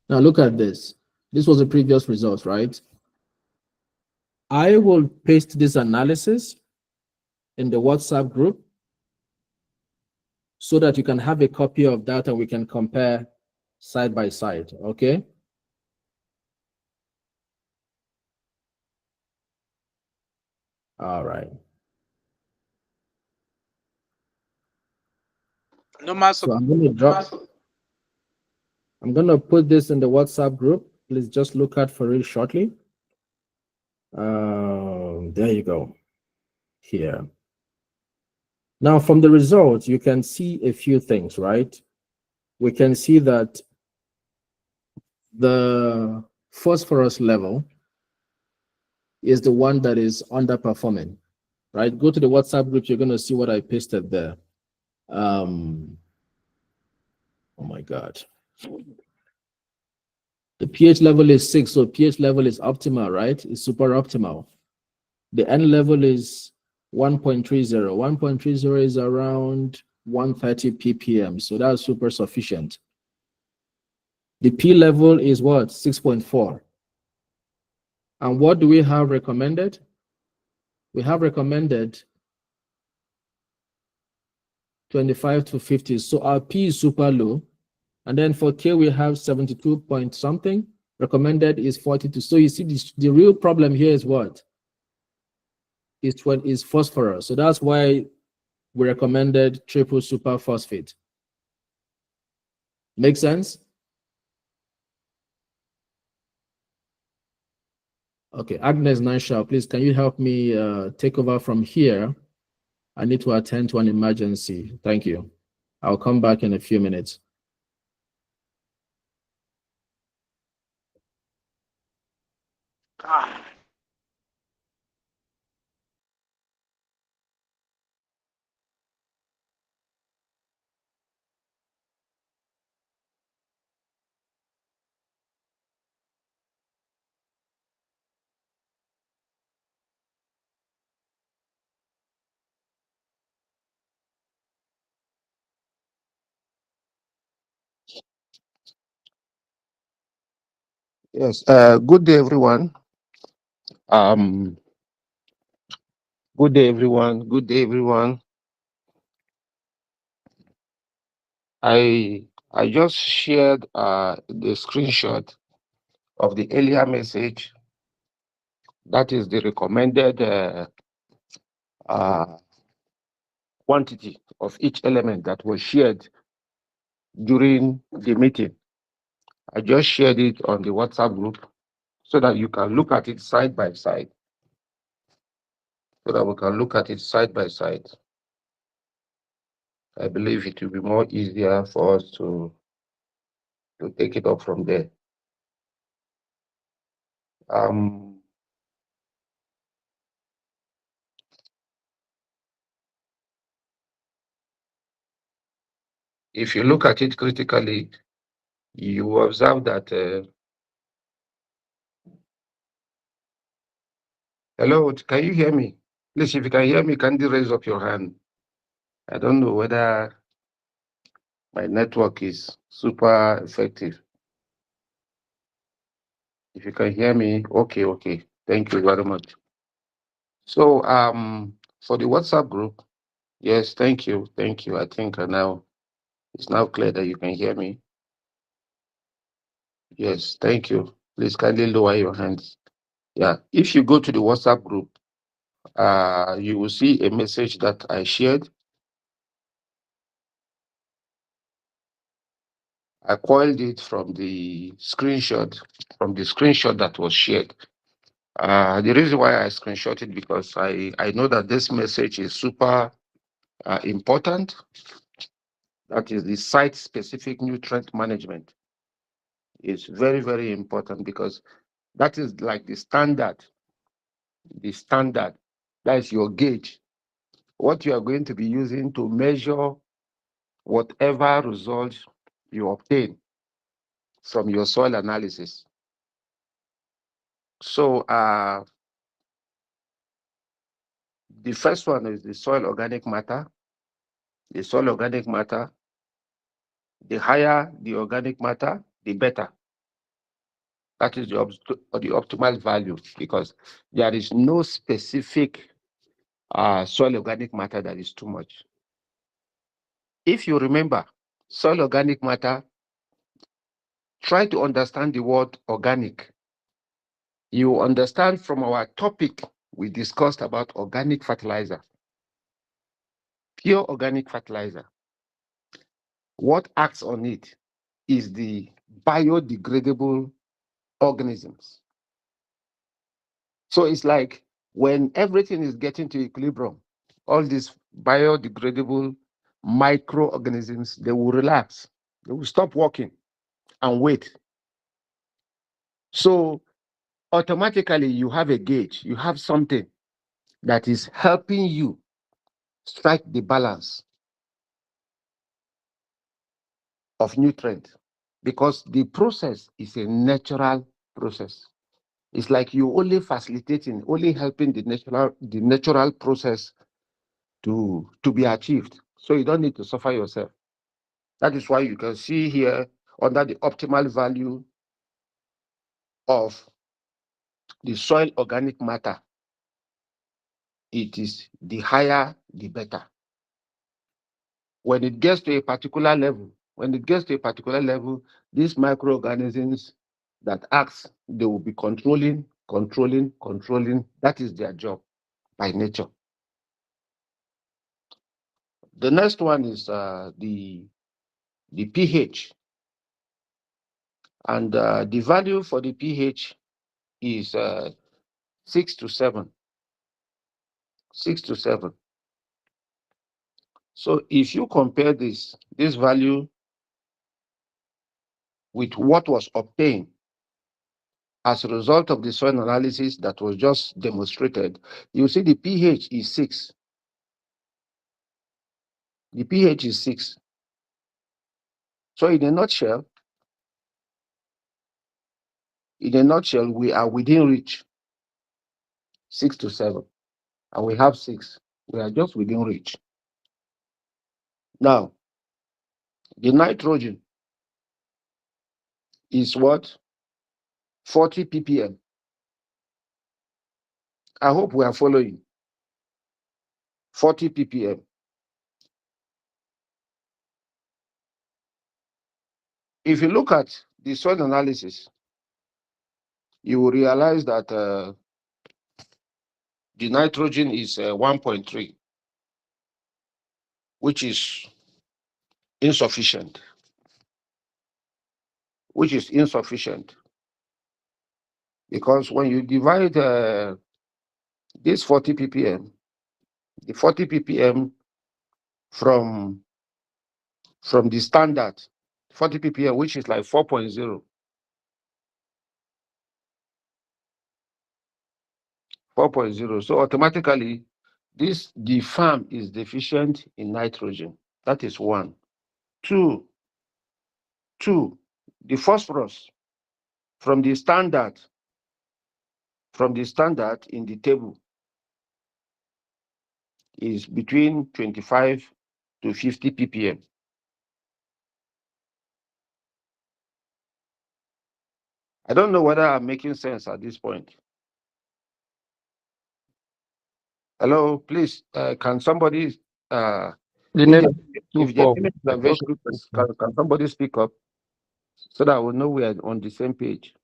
Now look at this. This was the previous results, right? I will paste this analysis in the WhatsApp group so that you can have a copy of that and we can compare side by side, okay? All right. No matter. So I'm going to put this in the WhatsApp group. Please just look out for it shortly. There you go. Here. Now, from the results, you can see a few things, right? We can see that the phosphorus level is the one that is underperforming, right? Go to the WhatsApp group. You're going to see what I pasted there. Oh my God. The pH level is 6, so pH level is optimal, right? It's super optimal. The N level is 1.30. 1.30 is around 130 ppm, so that's super sufficient. The P level is what? 6.4. And what do we have recommended? We have recommended 25 to 50. So our P is super low. And then for K, we have 72 point something. Recommended is 42. So you see, the real problem here is what? Is phosphorus. So that's why we recommended triple super phosphate. Make sense? Okay, Agnes Nanshaw, please, can you help me take over from here? I need to attend to an emergency. Thank you. I'll come back in a few minutes. Yes. Good day, everyone. Um, Good day, everyone. Good day, everyone. I just shared the screenshot of the earlier message. That is the recommended uh, quantity of each element that was shared during the meeting. I just shared it on the WhatsApp group so that you can look at it side by side. So that we can look at it side by side. I believe it will be more easier for us to take it up from there. If you look at it critically, you observe that. Hello, can you hear me? Please, if you can hear me, can you raise up your hand? I don't know whether my network is super effective. If you can hear me, okay. Thank you very much. So, for the WhatsApp group, yes, thank you. I think now it's now clear that you can hear me. Yes, thank you. Please kindly lower your hands. Yeah, if you go to the WhatsApp group, you will see a message that I shared. I coiled it from the screenshot that was shared. The reason why I screenshot it because I know that this message is super important. That is the site-specific nutrient management. It's very, very important because that is like the standard. The standard, that is your gauge. What you are going to be using to measure whatever results you obtain from your soil analysis. So the first one is the soil organic matter. The soil organic matter, the higher the organic matter, the better. That is the optimal value because there is no specific soil organic matter that is too much. If you remember, soil organic matter, try to understand the word organic. You understand from our topic, we discussed about organic fertilizer, pure organic fertilizer. What acts on it is the biodegradable organisms. So it's like when everything is getting to equilibrium, all these biodegradable microorganisms, they will relax. They will stop working and wait. So automatically you have a gauge, you have something that is helping you strike the balance of nutrient because the process is a natural process. It's like you only facilitating, only helping the natural process to be achieved. So you don't need to suffer yourself. That is why you can see here under the optimal value of the soil organic matter, it is the higher, the better. When it gets to a particular level, these microorganisms that acts, they will be controlling. That is their job by nature. The next one is the pH. And the value for the pH is 6 to 7. 6 to 7. So if you compare this value with what was obtained as a result of the soil analysis that was just demonstrated, you see the pH is 6. The pH is 6. So in a nutshell, we are within reach, 6 to 7. And we have 6. We are just within reach. Now, the nitrogen is what? 40 ppm. I hope we are following. 40 ppm. If you look at the soil analysis, you will realize that the nitrogen is 1.3, which is insufficient. Because when you divide this 40 ppm, the 40 ppm from the standard 40 ppm, which is like 4.0, 4.0. So automatically, the farm is deficient in nitrogen. That is one. Two, the phosphorus from the standard in the table is between 25 to 50 ppm. I don't know whether I'm making sense at this point. Hello, please, can somebody, The if net the intervention, can somebody speak up so that we know we are on the same page?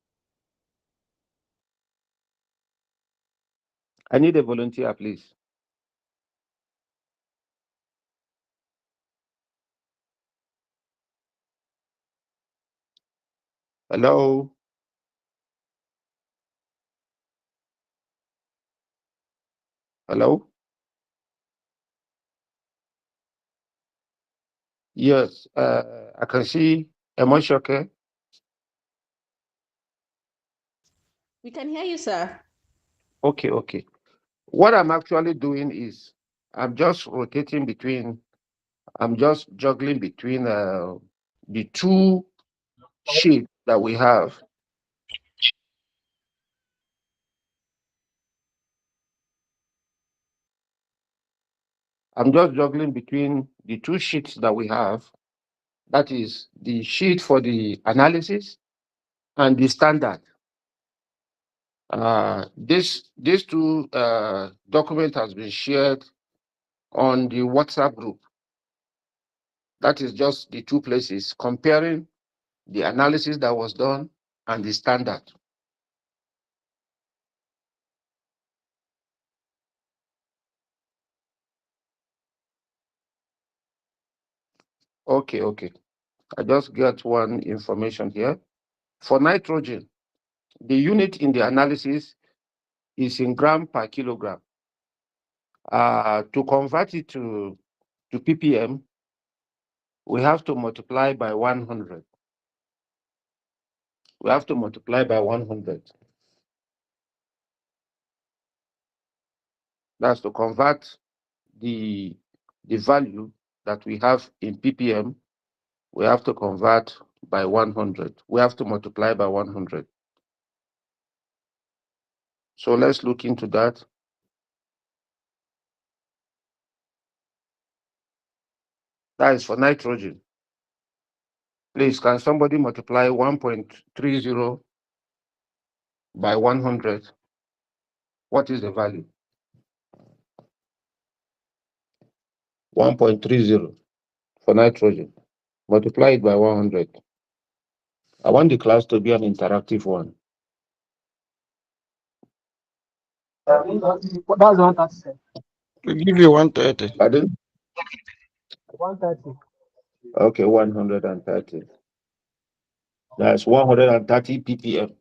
I need a volunteer, please. Hello? Hello? Yes, I can see Emoshoke. We can hear you, sir. Okay. What I'm actually doing is I'm just juggling between the two sheets that we have. I'm just juggling between the two sheets that we have. That is the sheet for the analysis and the standard. These two document has been shared on the WhatsApp group. That is just the two places comparing the analysis that was done and the standard. Okay. I just got one information here. For nitrogen, the unit in the analysis is in gram per kilogram. To convert it to ppm, we have to multiply by 100. That's to convert the value that we have in ppm. We have to convert by 100. We have to multiply by 100. So let's look into that. That is for nitrogen. Please, can somebody multiply 1.30 by 100? What is the value? 1.30 for nitrogen. Multiply it by 100. I want the class to be an interactive one. That's 130. We give you 130. Pardon? 130. Okay, 130. That's 130 ppm.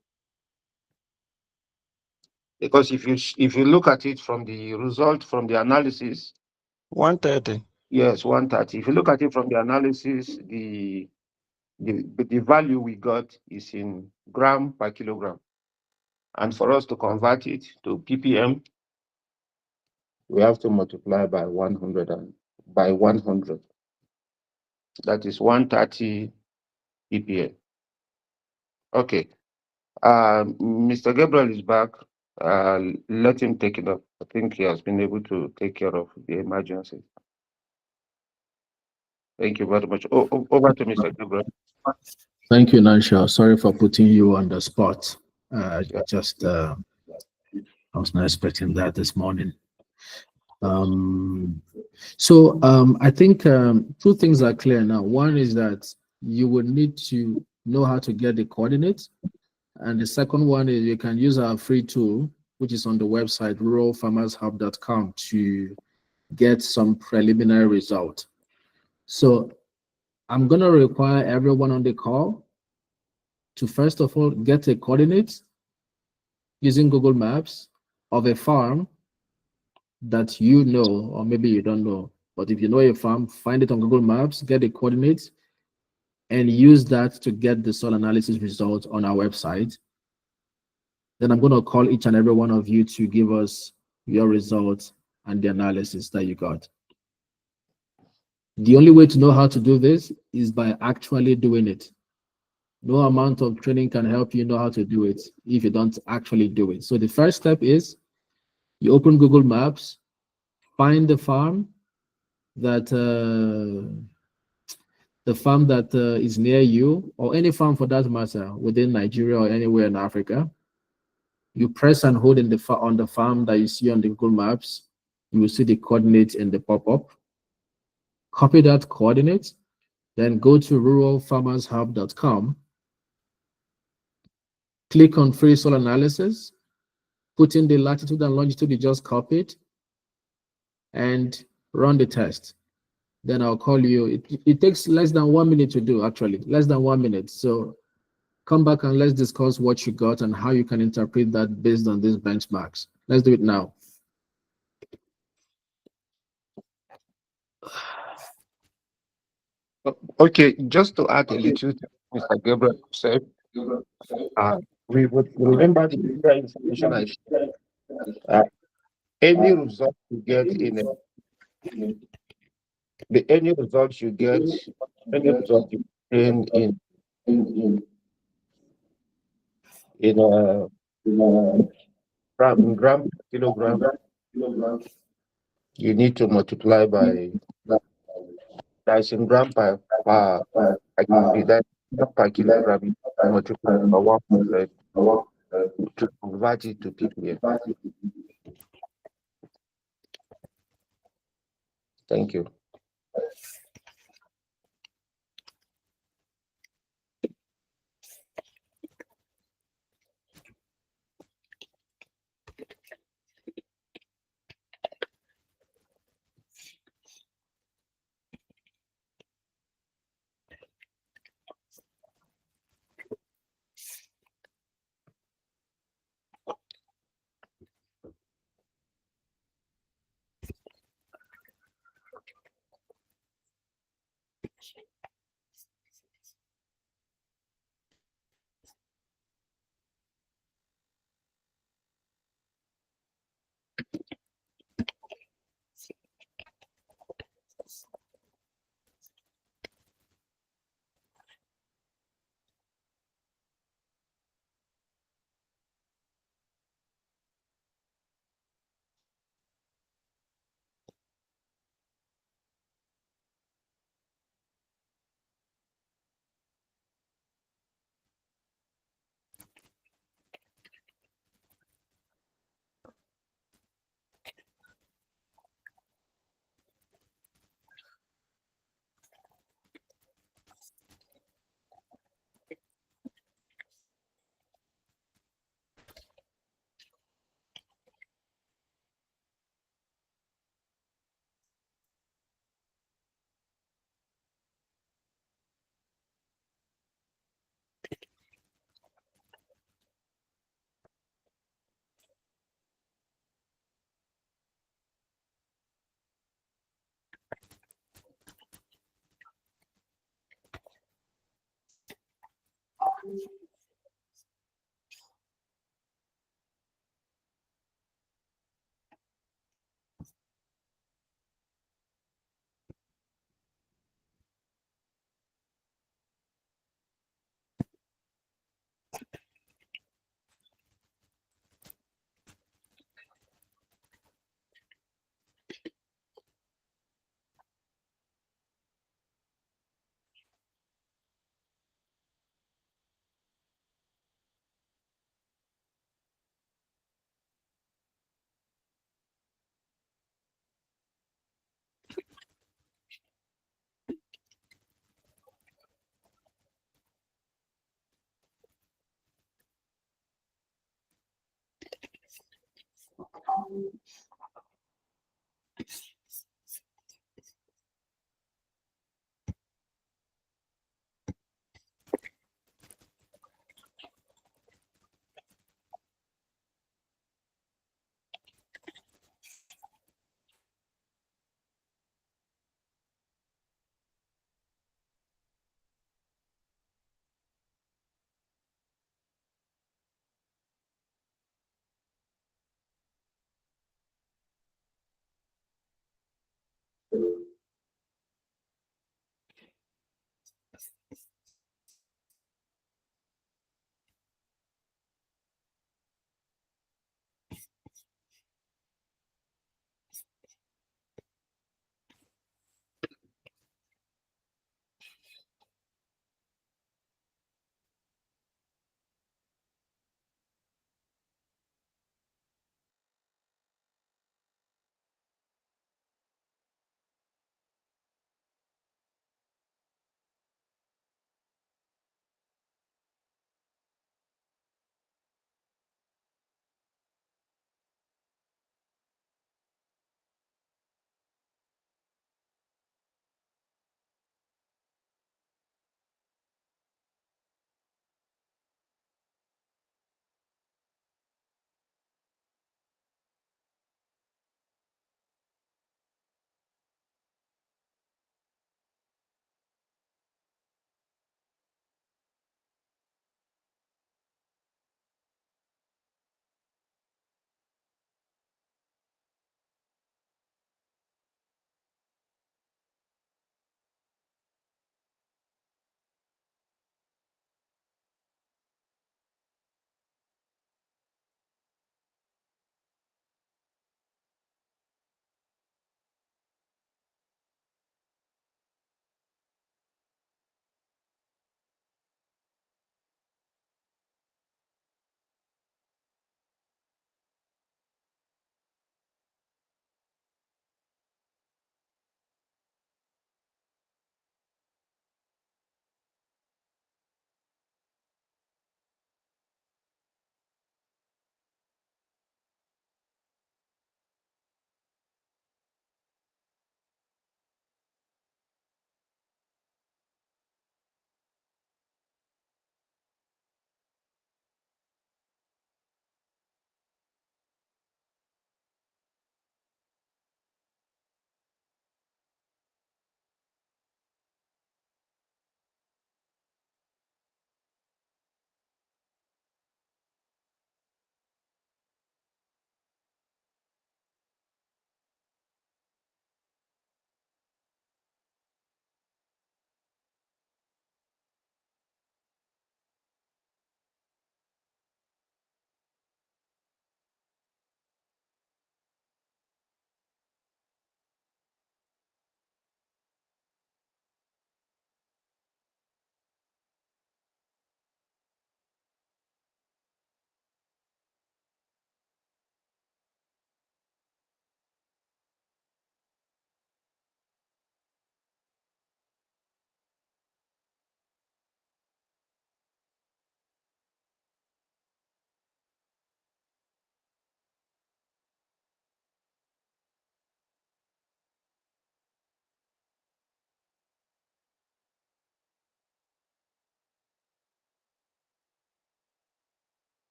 Because if you look at it from the result from the analysis, 130. yes, 130. If you look at it from the analysis, the value we got is in gram per kilogram. And for us to convert it to ppm, we have to multiply by 100 by 100. That is 130 ppm. Okay. Mr. Gabriel is back. Let him take it up. I think he has been able to take care of the emergency. Thank you very much. Over to Mr. Gabriel. Thank you, Nansha. Sorry for putting you on the spot. Just I was not expecting that this morning. I think two things are clear now. One is that you would need to know how to get the coordinates, and the second one is you can use our free tool, which is on the website ruralfarmershub.com, to get some preliminary result. So I'm going to require everyone on the call to first of all get a coordinate using Google Maps of a farm that you know, or maybe you don't know. But if you know a farm, find it on Google Maps, get the coordinates, and use that to get the soil analysis results on our website. Then I'm going to call each and every one of you to give us your results and the analysis that you got. The only way to know how to do this is by actually doing it. No amount of training can help you know how to do it if you don't actually do it. So the first step is you open Google Maps, find the farm that is near you, or any farm for that matter within Nigeria or anywhere in Africa. You press and hold on the farm that you see on the Google Maps. You will see the coordinates in the pop-up. Copy that coordinate, then go to ruralfarmershub.com. Click on free soil analysis, put in the latitude and longitude you just copied, and run the test. Then I'll call you. It takes less than 1 minute to do, actually, less than 1 minute. So come back and let's discuss what you got and how you can interpret that based on these benchmarks. Let's do it now. Okay, just to add a little to Mr. Gabriel said, we would remember the earlier information I shared. Any result you get in any result you get, any result you obtain in gram per kilogram, you need to multiply by that's in gram per that per kilogram, you multiply by 100 to convert it to ppm. Thank you.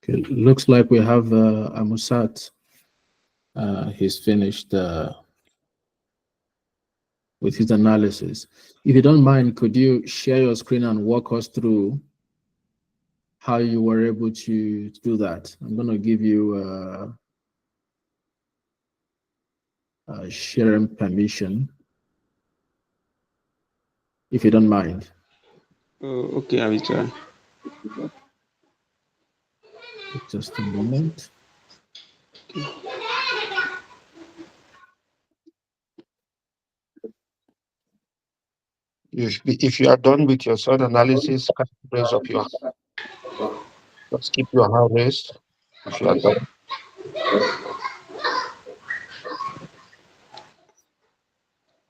Okay, looks like we have Amusat. He's finished with his analysis. If you don't mind, could you share your screen and walk us through how you were able to do that? I'm going to give you sharing permission, if you don't mind. Oh, okay, I will try. Just a moment. If you are done with your sword analysis, can you raise up your, just keep your hand raised. If you are done.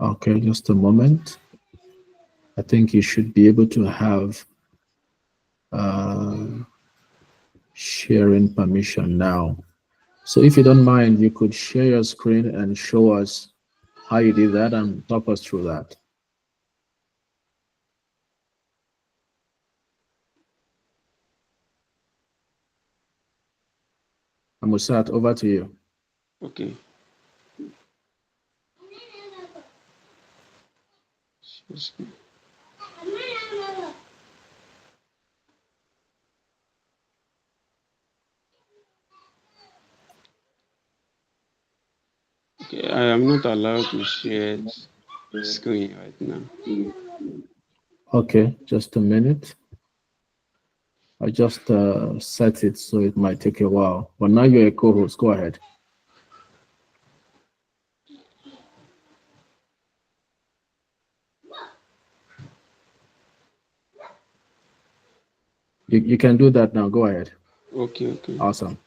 Okay, just a moment. I think you should be able to have sharing permission now. So if you don't mind, you could share your screen and show us how you did that and talk us through that. Amusat, over to you. Okay. Okay, I am not allowed to share screen right now. Okay, just a minute. I just set it, so it might take a while. But now you're a co-host. Go ahead. You can do that now. Go ahead. Okay, okay. Awesome.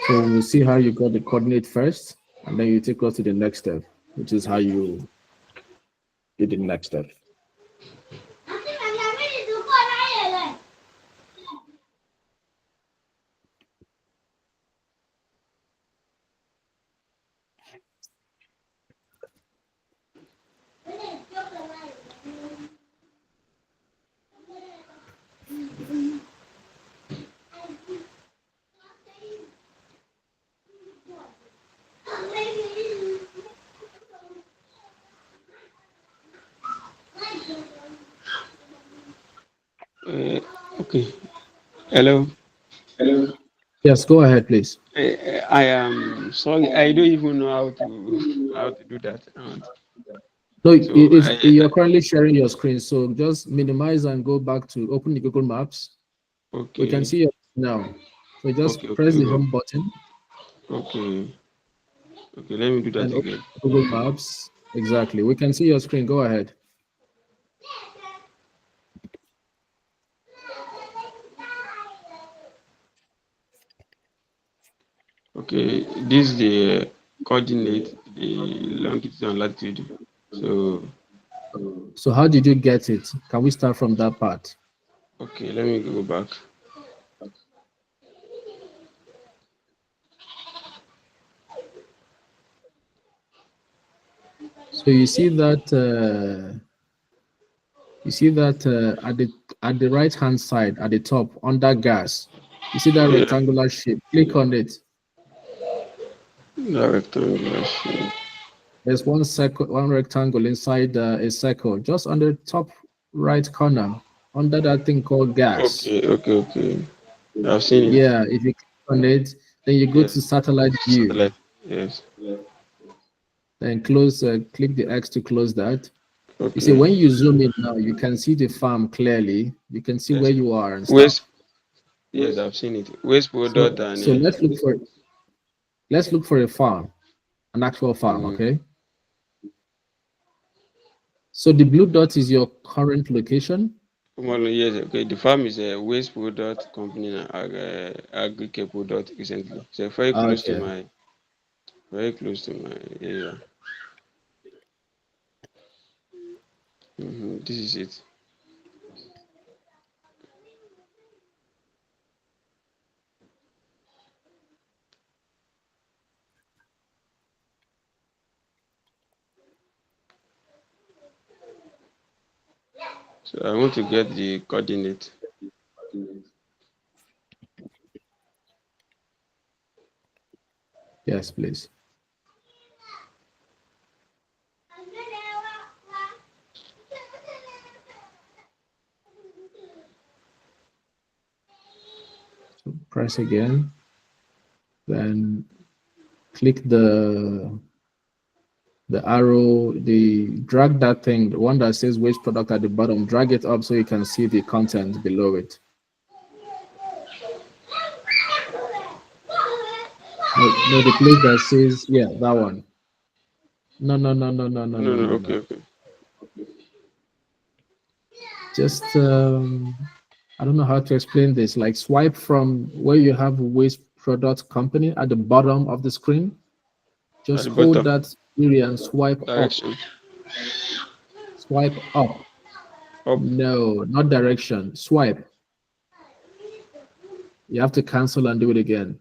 So we'll see how you got the coordinate first, and then you take us to the next step, which is how you did the next step. Okay. Hello. Yes, go ahead, please. I am sorry. I don't even know how to do that. No, So you're currently sharing your screen, so just minimize and go back to open the Google Maps. okay. We can see you now. So just Okay, press okay, the home button okay. Okay, let me do that and open again. Google Maps. Exactly. We can see your screen. Go ahead. Okay, this is the coordinate, the longitude and latitude. So how did you get it? Can we start from that part? Okay, let me go back. So you see that at the right hand side at the top under gas, you see that Yeah, rectangular shape. Click on it. the rectangular shape. There's one rectangle inside a circle, just on the top right corner, under that thing called gas. Okay. I've seen it. Yeah, if you click on it, then you go Yes, to satellite view. satellite. Yes. Then close, click the X to close that. You see, Okay. when you zoom in now, you can see the farm clearly. You can see Yes. where you are and stuff. Waste. Yes, I've seen it. Waste product So, and so let's look for a farm, an actual farm, okay? So the blue dot is your current location. yes, okay. The farm is a waste product company and agriculture product recently. So Okay. very close to my area. This is it. So I want to get the coordinate. Yes, please. So press again, then click the arrow, drag that thing, the one that says waste product at the bottom, drag it up so you can see the content below it. No, the place that says, yeah, that one. No. Okay. Just, I don't know how to explain this. Like swipe from where you have waste product company at the bottom of the screen. Just hold that area and swipe direction. up. Swipe up. No, not direction. Swipe. You have to cancel and do it again.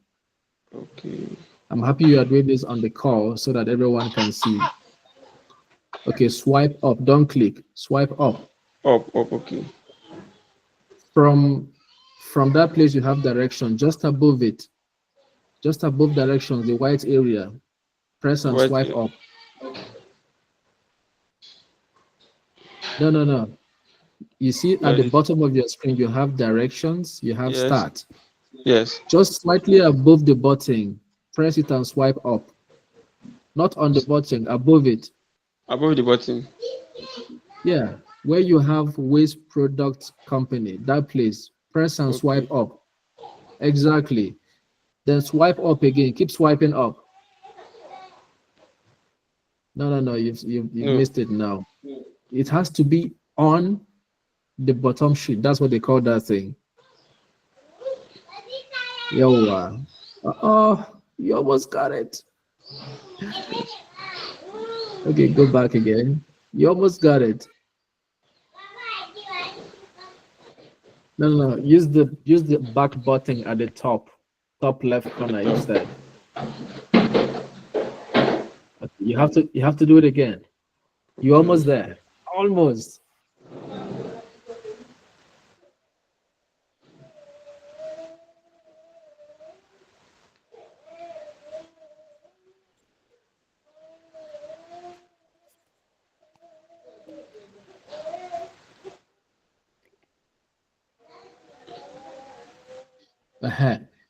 Okay. I'm happy you are doing this on the call so that everyone can see. Okay, swipe up. Don't click. Swipe up. Up. Okay. From that place, you have direction. Just above it. Just above directions, the white area. Press and swipe up. No. You see at the bottom of your screen, you have directions, you have start. Yes. Just slightly above the button, press it and swipe up. Not on the button, above it. Above the button. Yeah, where you have waste product company, that place, press and swipe up. Exactly. Then swipe up again. Keep swiping up. No. You've missed it now. It has to be on the bottom sheet. That's what they call that thing. Yo, you almost got it. Okay, go back again. You almost got it. No. Use the back button at the top left corner instead. Okay, you have to do it again. You're almost there. Almost.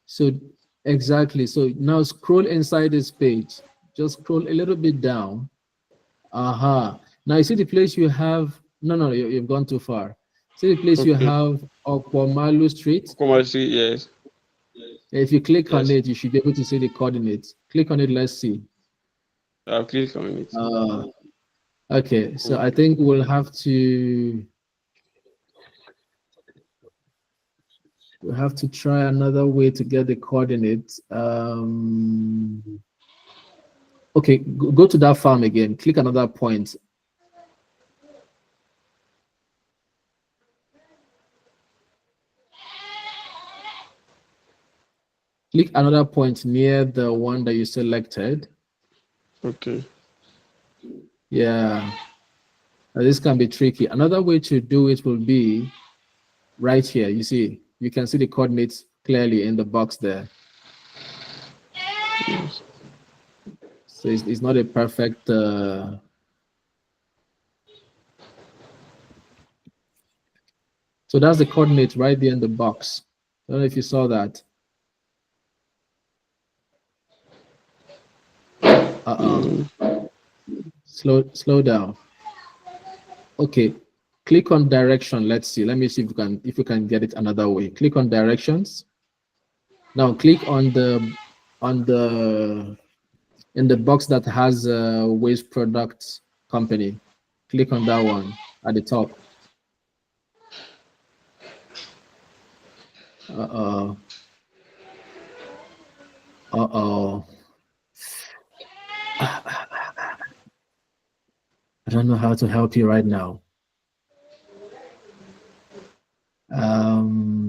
So exactly. So now scroll inside this page. Just scroll a little bit down. Now you see the place you have. No, you've gone too far. See the place you have Okwomalu Street. Okwomalu Street, yes. If you click on it, you should be able to see the coordinates. Click on it. Let's see. I'll click on it. Okay, so I think we'll have to try another way to get the coordinates. Okay, go to that farm again. Click another point. Click another point near the one that you selected. Okay. Yeah. Now, this can be tricky. Another way to do it will be right here. You see, you can see the coordinates clearly in the box there. Yes. So it's not a perfect. So that's the coordinate right there in the box. I don't know if you saw that. Slow down. Okay, click on direction. Let's see. Let me see if you can get it another way. Click on directions. Now click on in the box that has waste products company. Click on that one at the top. Uh-oh. I don't know how to help you right now.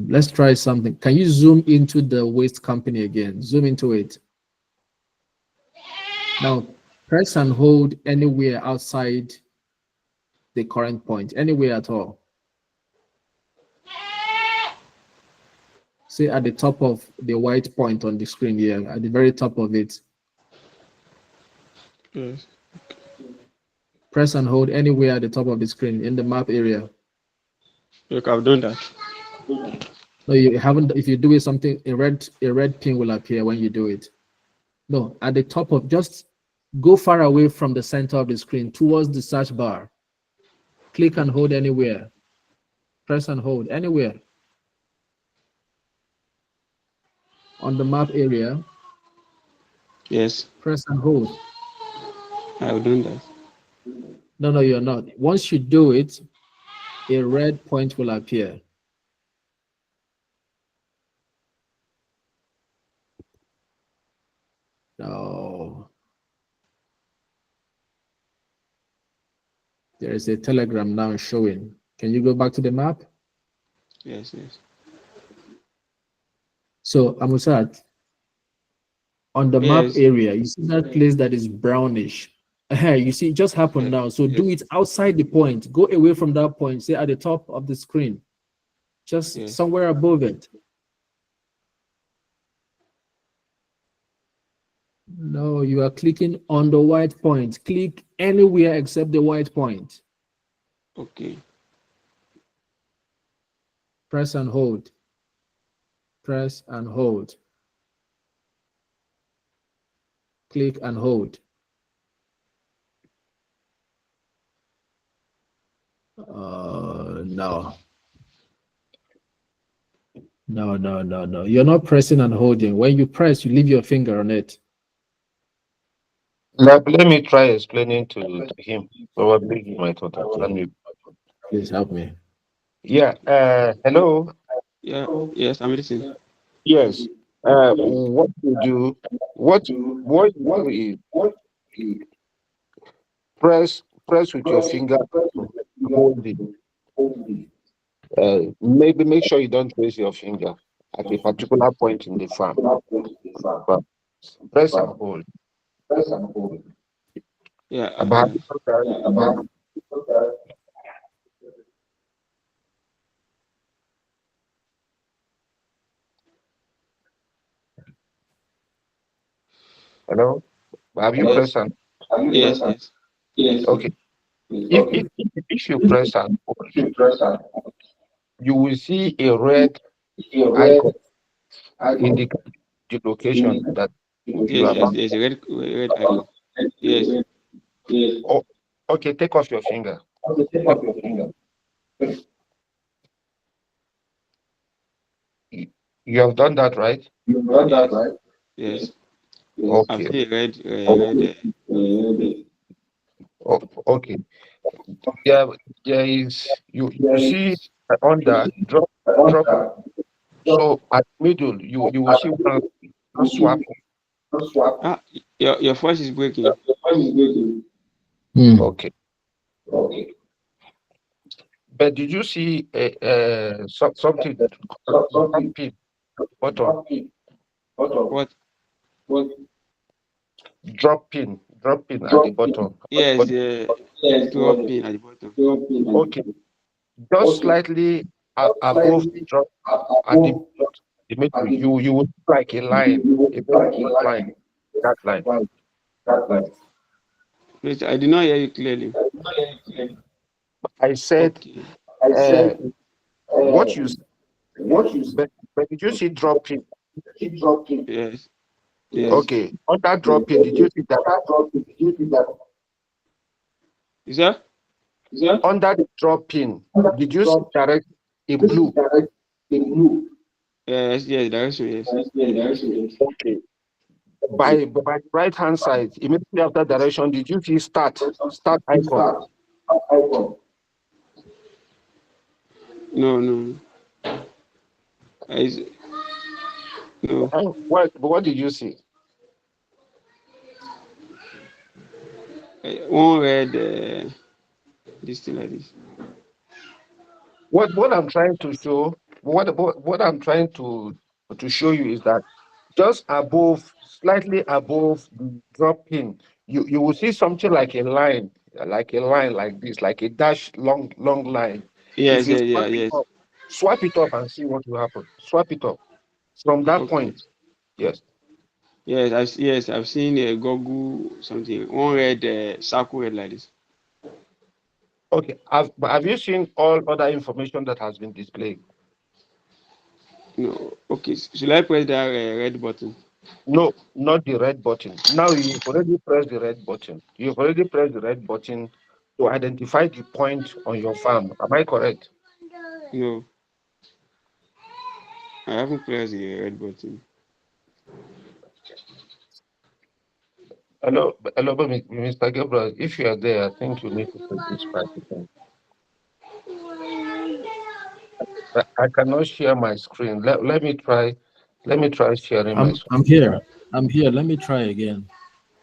Let's try something. Can you zoom into the waste company again? Zoom into it. Now press and hold anywhere outside the current point, anywhere at all. say at the top of the white point on the screen here, at the very top of it. Yes. Press and hold anywhere at the top of the screen in the map area. Look, I've done that. No, you haven't. If you do it, something a red pin will appear when you do it. No, at the top of, just go far away from the center of the screen towards the search bar. Click and hold anywhere. Press and hold anywhere. On the map area. Yes. Press and hold. I've done that. No, you're not. Once you do it, a red point will appear. No. There is a telegram now showing. Can you go back to the map? Yes, yes. So, Amusat, on the map Yes. area, you see that place that is brownish. You see, it just happened now. So do it outside the point. Go away from that point. Say at the top of the screen. Just somewhere above it. No, you are clicking on the white point. Click anywhere except the white point. Okay. Press and hold. Press and hold. Click and hold. No. No. You're not pressing and holding. When you press, you leave your finger on it. Let me try explaining to him. Probably he might understand me. Please help me. Yeah. Hello. Yeah. Yes, I'm listening. Yes. What you do? What you do is press with your finger to hold it. Maybe make sure you don't raise your finger at a particular point in the farm. But press and hold. Yeah. About hello. Have you Yes. pressed and Yes, yes. okay? If you press and hold, you will see a red icon indicating the location that you Yes, are yes. about. There's a red icon. Yes. Oh, okay. Take off your finger. You have done that, right? Yes. Yes. I've Okay. seen a red. Okay. There is you see under drop. So at middle, you will see one swap. Ah, your voice is breaking. Okay. But did you see something called drop pin button? What? Drop pin at the bottom. Yes, drop pin at the bottom. Okay, just slightly above drop at the middle, you would like a line, a very short line. That line. Wait, I did not hear you clearly. I said, Okay. uh, what you said, but did you see drop pin? Yes. Yes. Okay, on that drop pin, did you see that? Is that? Under the drop pin, did you see direct in blue? Yes, yes, direction, yes. Okay. By the right hand side, immediately after direction, did you see start icon? No. I, no. What did you see? One red this thing like this. What I'm trying to show, what I'm trying to show you is that just above, slightly above the drop pin, you will see something like a line, like this, like a dash long line. If Yes, you yes. swap it up and see what will happen. Swap it up. From that Okay. point, yes. Yes, I've seen a Google something. One red circle red like this. Okay. But have you seen all other information that has been displayed? No. Okay. Should I press that red button? No, not the red button. Now you've already pressed the red button. You've already pressed the red button to identify the point on your farm. Am I correct? No, I haven't pressed the red button. Hello, but Mr. Gabriel. If you are there, I think you need to press this 5%. I cannot share my screen. Let me try. Let me try sharing my I'm screen. here. I'm here. Let me try again.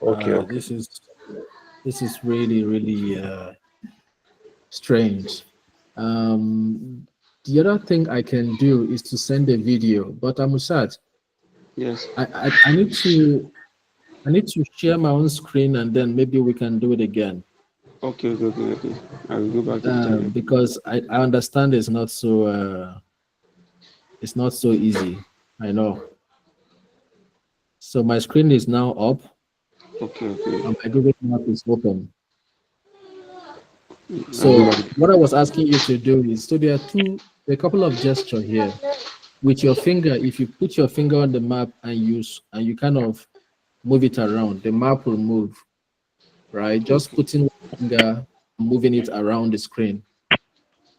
Okay. This is really strange. The other thing I can do is to send a video, but Amusat, Yes. I need to share my own screen and then maybe we can do it again. Okay. I will go back to the channel. Because I understand it's not so easy. I know. So my screen is now up Okay. and my Google Map is open. I'll So go back. what I was asking you to do is, so there are a couple of gestures here. With your finger, if you put your finger on the map and you kind of move it around, the map will move, right? Just Okay. putting one finger, moving it around the screen.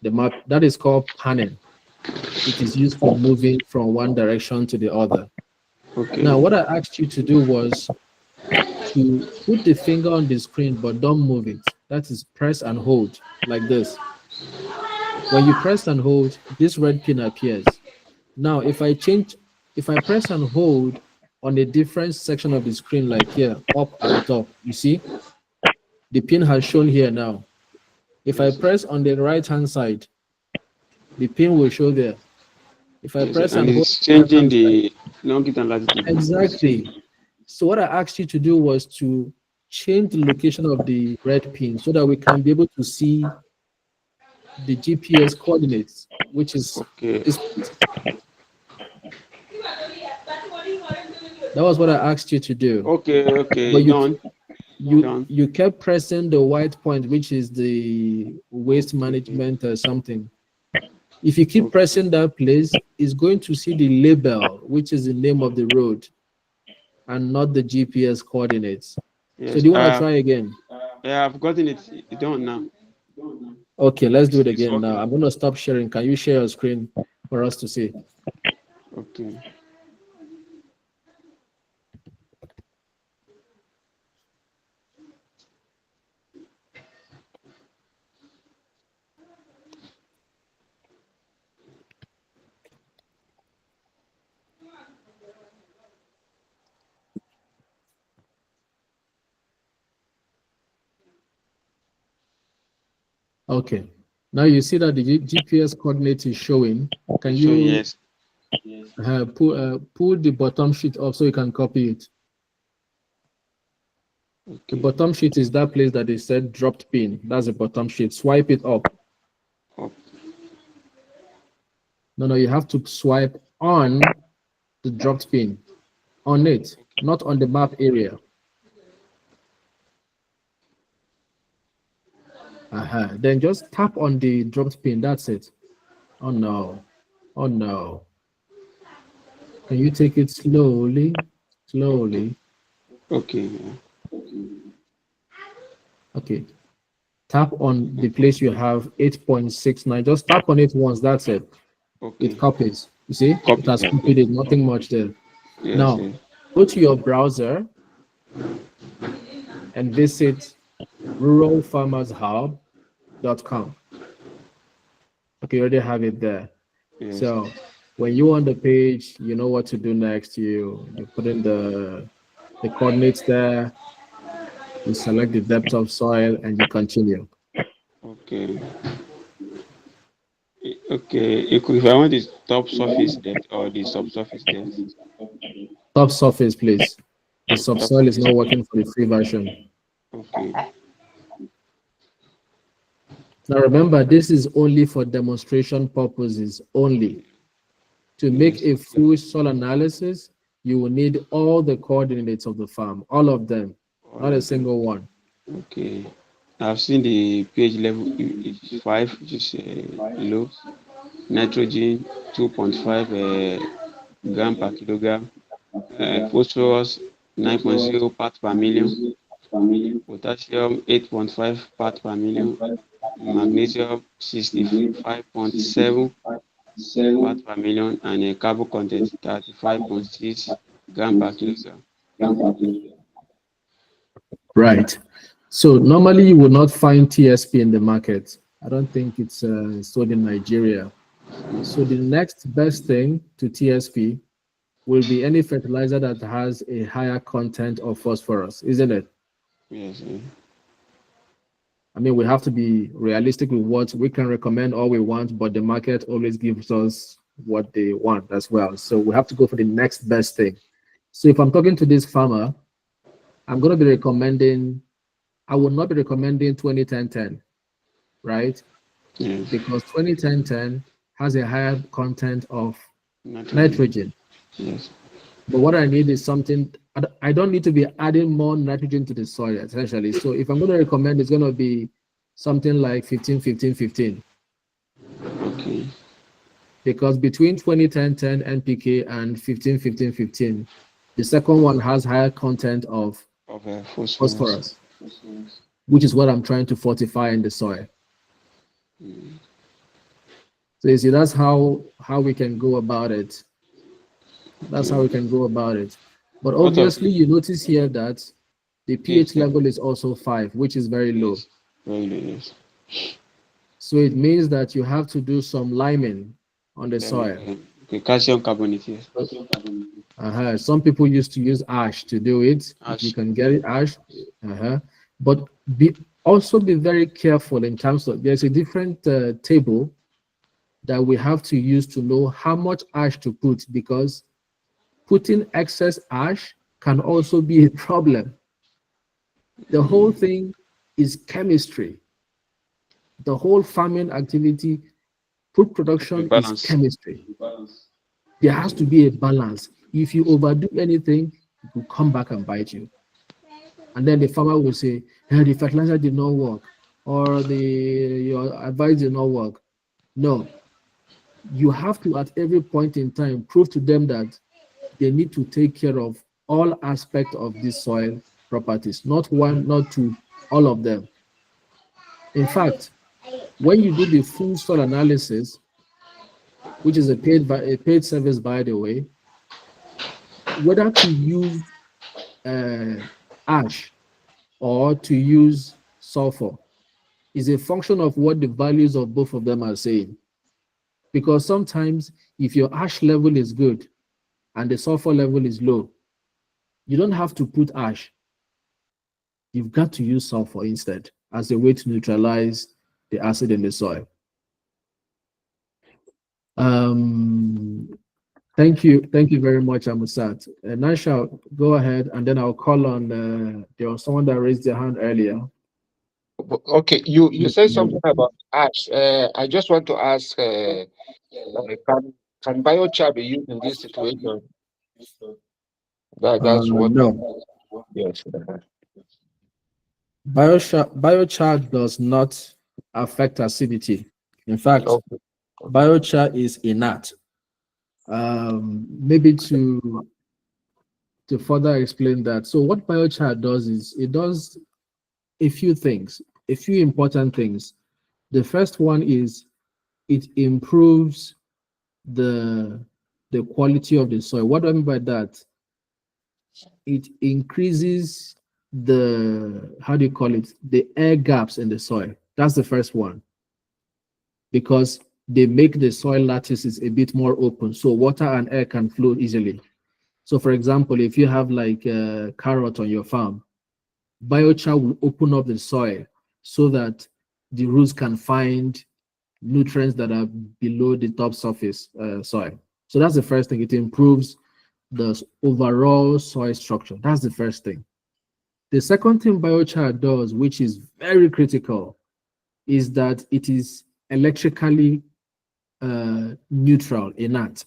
The map, that is called panning. It is used for moving from one direction to the other. Okay. Now, what I asked you to do was to put the finger on the screen, but don't move it. That is press and hold like this. When you press and hold, this red pin appears. Now, if I press and hold on a different section of the screen, like here, up at the top, you see, the pin has shown here now. If I Yes. press on the right-hand side, the pin will show there. If I Yes. press And and hold it's the changing right-hand side, the longitude and latitude. exactly. So what I asked you to do was to change the location of the red pin so that we can be able to see the GPS coordinates, which is Okay. this. That was what I asked you to do. Okay. But Done. you kept pressing the white point, which is the waste management or something. If you keep pressing that place, it's going to see the label, which is the name of the road, and not the GPS coordinates. So Yes. do you want to try again? Yeah, I've gotten it. It's done now. Okay, let's do it It's again now. working. I'm going to stop sharing. Can you share your screen for us to see? Okay. Okay. Now you see that the GPS coordinate is showing. Can So you yes. pull the bottom sheet up so you can copy it? The Okay. bottom sheet is that place that they said dropped pin. That's the bottom sheet. Swipe it up. Up. No, you have to swipe on the dropped pin. On it, not on the map area. Then just tap on the dropped pin. That's it. Oh no. Oh no. Can you take it slowly? Slowly. Okay. Okay. Tap on the place you have 8.69. Just tap on it once. That's it. Okay. It copies. You see? Copy. It has Okay. copied it. Nothing much there. Yes. Now, go to your browser and visit ruralfarmershub.com. Okay, you already have it there. Yes. So when you're on the page, you know what to do next. You put in the coordinates there, you select the depth of soil, and you continue. Okay. Okay. If I want the top surface depth or the subsurface depth. Top surface, please. The Top subsoil is surface. not working for the free version. Okay. Now remember, this is only for demonstration purposes only. To make a full soil analysis, you will need all the coordinates of the farm, all of them, not a single one. Okay. I've seen the pH level is 5, which is low. Nitrogen 2.5 gram per kilogram. Phosphorus 9.0 part per million. Potassium 8.5 part per million. Magnesium 65.7 part per million, and a carbon content 35.6 gram per kilogram. Right. So normally you will not find TSP in the market. I don't think it's sold in Nigeria. So the next best thing to TSP will be any fertilizer that has a higher content of phosphorus, isn't it? Yes. I mean, we have to be realistic with what we can recommend all we want, but the market always gives us what they want as well. So we have to go for the next best thing. So if I'm talking to this farmer, I'm going to be recommending, I will not be recommending 2010-10, right? Yes. Because 2010-10 has a higher content of nitrogen. Yes. But what I need is something, I don't need to be adding more nitrogen to the soil, essentially. So if I'm going to recommend, it's going to be something like 15-15-15. Okay. Because between 2010-10 NPK and 15-15-15, the second one has higher content of phosphorus, which is what I'm trying to fortify in the soil. So you see, that's how we can go about it. That's how we can go about it. But obviously, you notice here that the pH level is also 5, which is very low. Very low, yes. So it means that you have to do some liming on the soil. Okay, calcium carbonate, yes. Some people used to use ash to do it. If you can get it, ash. But also be very careful in terms of, there's a different table that we have to use to know how much ash to put, because putting excess ash can also be a problem. The whole thing is chemistry. The whole farming activity, food production is chemistry. There has to be a balance. If you overdo anything, it will come back and bite you. And then the farmer will say, hey, the fertilizer did not work, or your advice did not work. No. You have to, at every point in time, prove to them that they need to take care of all aspects of these soil properties, not one, not two, all of them. In fact, when you do the full soil analysis, which is a paid service, by the way, whether to use ash or to use sulfur is a function of what the values of both of them are saying. Because sometimes if your ash level is good and the sulfur level is low, you don't have to put ash. You've got to use sulfur instead as a way to neutralize the acid in the soil. Thank you very much, Amusat. Nasha, go ahead, and then I'll call on there was someone that raised their hand earlier. Okay, you said something about ash. I just want to ask, can biochar be used in this situation? That's what. No. Yes. Biochar does not affect acidity. In fact, biochar is inert. Maybe to further explain that. So what biochar does is it does a few things, a few important things. The first one is it improves the quality of the soil. What do I mean by that? It increases the, how do you call it, the air gaps in the soil. That's the first one, because they make the soil lattices a bit more open, so water and air can flow easily. So for example, if you have like a carrot on your farm, biochar will open up the soil so that the roots can find nutrients that are below the top surface soil. So that's the first thing. It improves the overall soil structure. That's the first thing. The second thing biochar does, which is very critical, is that it is electrically neutral, inert.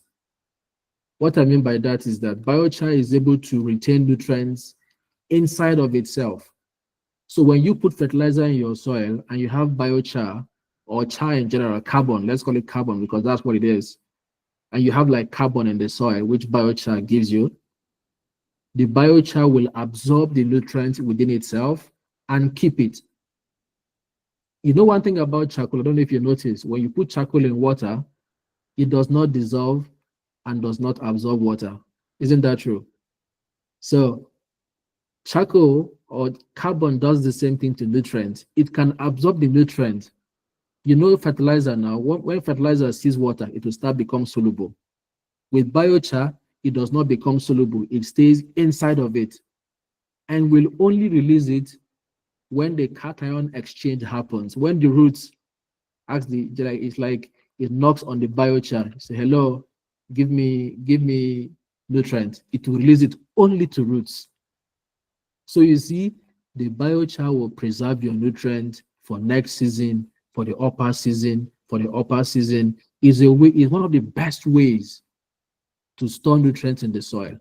What I mean by that is that biochar is able to retain nutrients inside of itself. So when you put fertilizer in your soil and you have biochar or char in general, carbon, let's call it carbon because that's what it is, and you have like carbon in the soil, which biochar gives you, the biochar will absorb the nutrients within itself and keep it. You know one thing about charcoal, I don't know if you notice, when you put charcoal in water, it does not dissolve and does not absorb water. Isn't that true? So charcoal or carbon does the same thing to nutrients. It can absorb the nutrients. You know fertilizer now, when fertilizer sees water, it will start become soluble. With biochar, it does not become soluble. It stays inside of it and will only release it when the cation exchange happens. When the roots ask it's like it knocks on the biochar, say, hello, give me nutrients. It will release it only to roots. So you see, the biochar will preserve your nutrients for next season, for the upper season, is one of the best ways to store nutrients in the soil.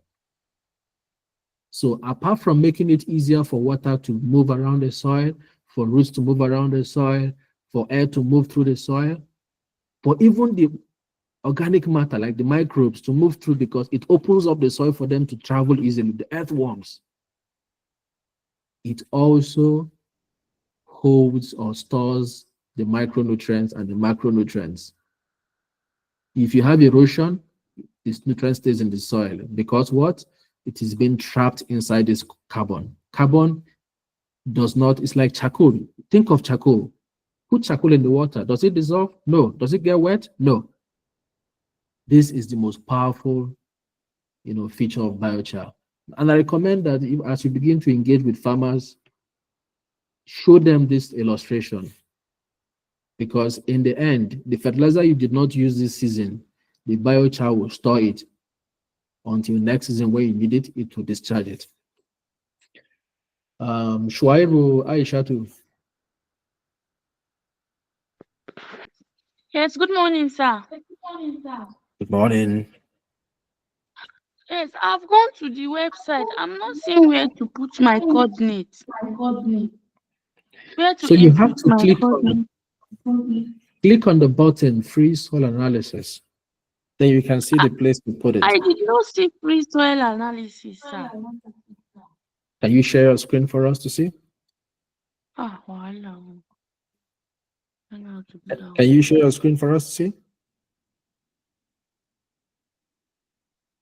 So apart from making it easier for water to move around the soil, for roots to move around the soil, for air to move through the soil, but even the organic matter, like the microbes, to move through because it opens up the soil for them to travel easily, the earthworms. It also holds or stores the micronutrients and the macronutrients. If you have erosion, this nutrient stays in the soil because what? It is being trapped inside this carbon. Carbon does not, it's like charcoal. Think of charcoal. Put charcoal in the water. Does it dissolve? No. Does it get wet? No. This is the most powerful, feature of biochar. And I recommend that as you begin to engage with farmers, show them this illustration. Because in the end, the fertilizer you did not use this season, the biochar will store it until next season when you need it, it will discharge it. Shuaibu, Aisha too. Yes, good morning, sir. Good morning. Yes, I've gone to the website. I'm not seeing where to put my coordinates. Where to So you have input to my click on the button Free Soil Analysis. Then you can see the place to put it. I did not see free soil analysis, sir. Can you share your screen for us to see? Voila. Can you share your screen for us to see?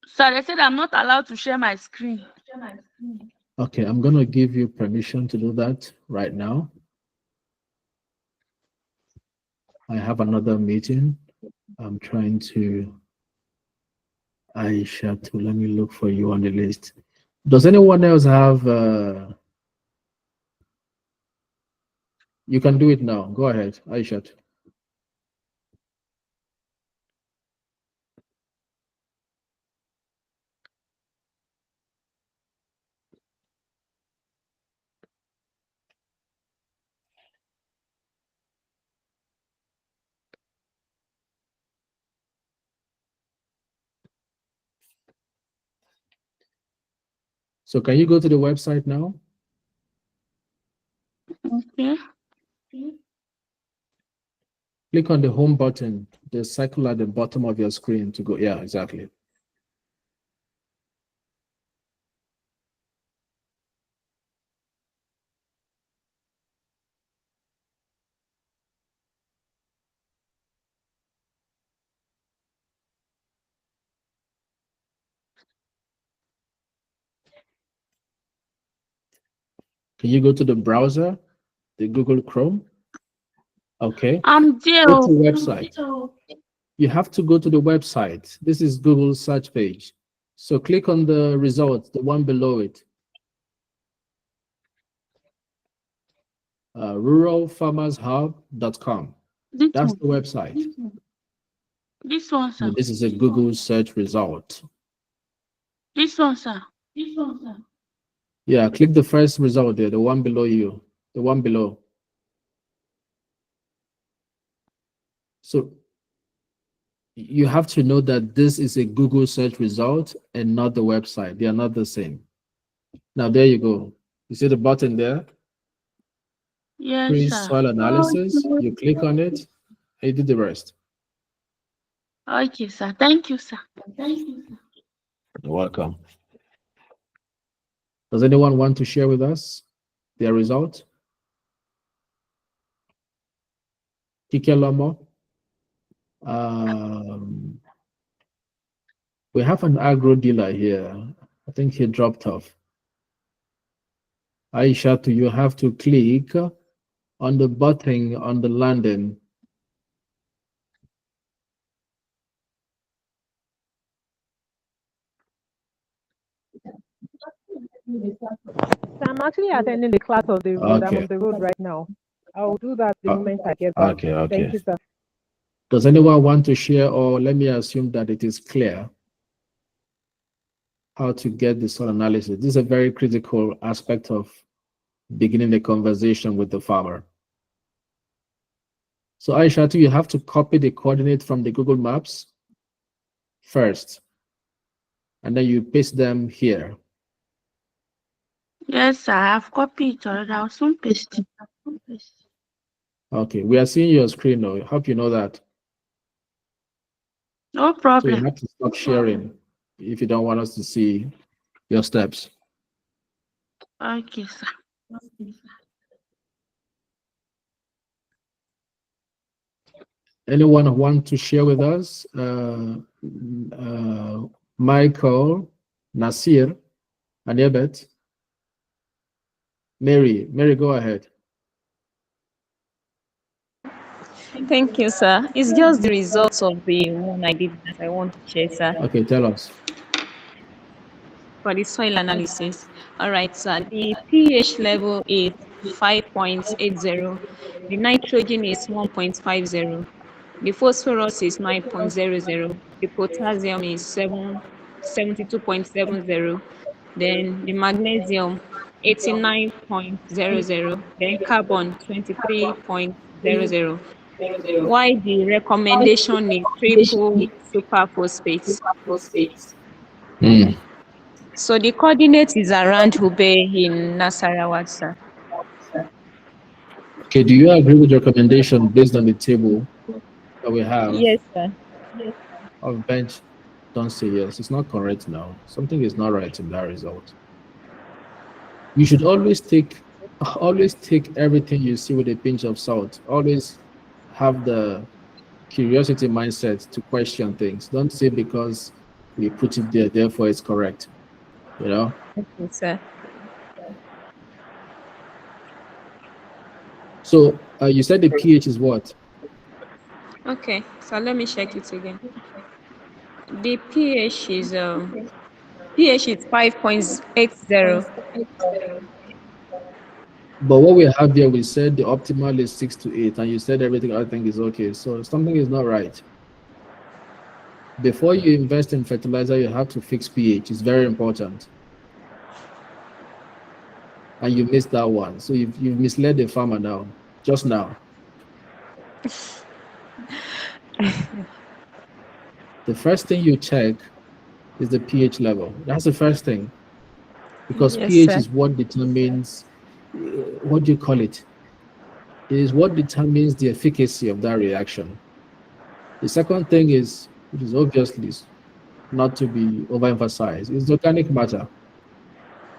Sir, they said I'm not allowed to share my screen. Okay, I'm going to give you permission to do that right now. I have another meeting. I'm trying to Aisha to let me look for you on the list. Does anyone else have you can do it now. Go ahead, Aisha. So can you go to the website now? Okay. Click on the home button, the circle at the bottom of your screen to go. Yeah, exactly. Can you go to the browser, the Google Chrome? Okay. I'm there. Go to the website. You have to go to the website. This is Google's search page. So click on the results, the one below it. Ruralfarmershub.com. That's the website. This one, sir. This is a Google search result. This one, sir. Yeah, click the first result there, the one below you, the one below. So you have to know that this is a Google search result and not the website. They are not the same. Now, there you go. You see the button there? Yes, Free sir. soil analysis. You click on it, and you do the rest. Okay, sir. Thank you, sir. You're welcome. Does anyone want to share with us their result? Kike Lomo. We have an agro dealer here. I think he dropped off. Aisha, you have to click on the button on the landing. I'm actually attending the class of the road. I'm Okay. on the road right now. I'll do that the moment I get back. Okay. Thank you, sir. Does anyone want to share, or let me assume that it is clear how to get the soil analysis? This is a very critical aspect of beginning the conversation with the farmer. So Aisha, you have to copy the coordinate from the Google Maps first, and then you paste them here. Yes, sir. I have copied it already. I'll soon paste it. Okay, we are seeing your screen now. I hope you know that. No So problem. you have to stop sharing if you don't want us to see your steps. Okay, sir. Anyone want to share with us? Michael, Nasir, and Ebet. Mary, go ahead. Thank you, sir. It's just the results of the one I did that I want to share, sir. Okay, tell us. For the soil analysis. All right, sir. The pH level is 5.80. The nitrogen is 1.50. The phosphorus is 9.00. The potassium is 72.70. Then the magnesium 89.00. Then carbon 23.00. Why the recommendation is triple superphosphate. So the coordinate is around Hubei in Nasarawa, sir. Okay, do you agree with the recommendation based on the table that we have? Yes, sir. Of bench? Don't say yes. It's not correct now. Something is not right in that result. You should always take everything you see with a pinch of salt. Always have the curiosity mindset to question things. Don't say because we put it there, therefore it's correct. You know? Okay, sir. So you said the pH is what? Okay, so let me check it again. The pH is 5.80. But what we have here, we said the optimal is 6 to 8, and you said everything I think is okay. So something is not right. Before you invest in fertilizer, you have to fix pH. It's very important. And you missed that one. So you've misled the farmer now, just now. The first thing you check is the pH level. That's the first thing. Because Yes, pH sir. is what determines, what do you call it? It is what determines the efficacy of that reaction. The second thing is, which is obviously not to be overemphasized, is organic matter.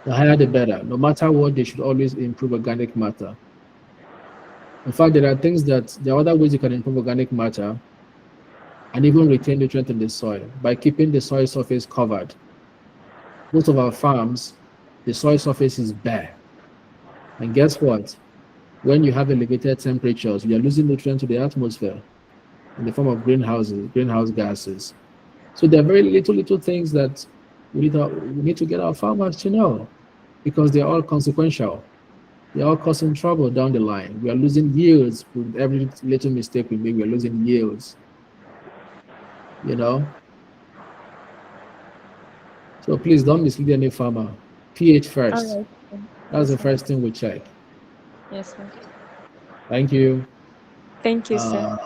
The higher the better. No matter what, they should always improve organic matter. In fact, there are other ways you can improve organic matter and even retain nutrient in the soil by keeping the soil surface covered. Most of our farms, the soil surface is bare. And guess what? When you have elevated temperatures, you are losing nutrients to the atmosphere in the form of greenhouse gases. So there are very little things that we need to get our farmers to know, because they're all consequential. They're all causing trouble down the line. We are losing yields with every little mistake we make. We are losing yields. You know. So please don't mislead any farmer. pH first. All right. That's the first thing we check. Yes, sir. Thank you. Thank you, sir.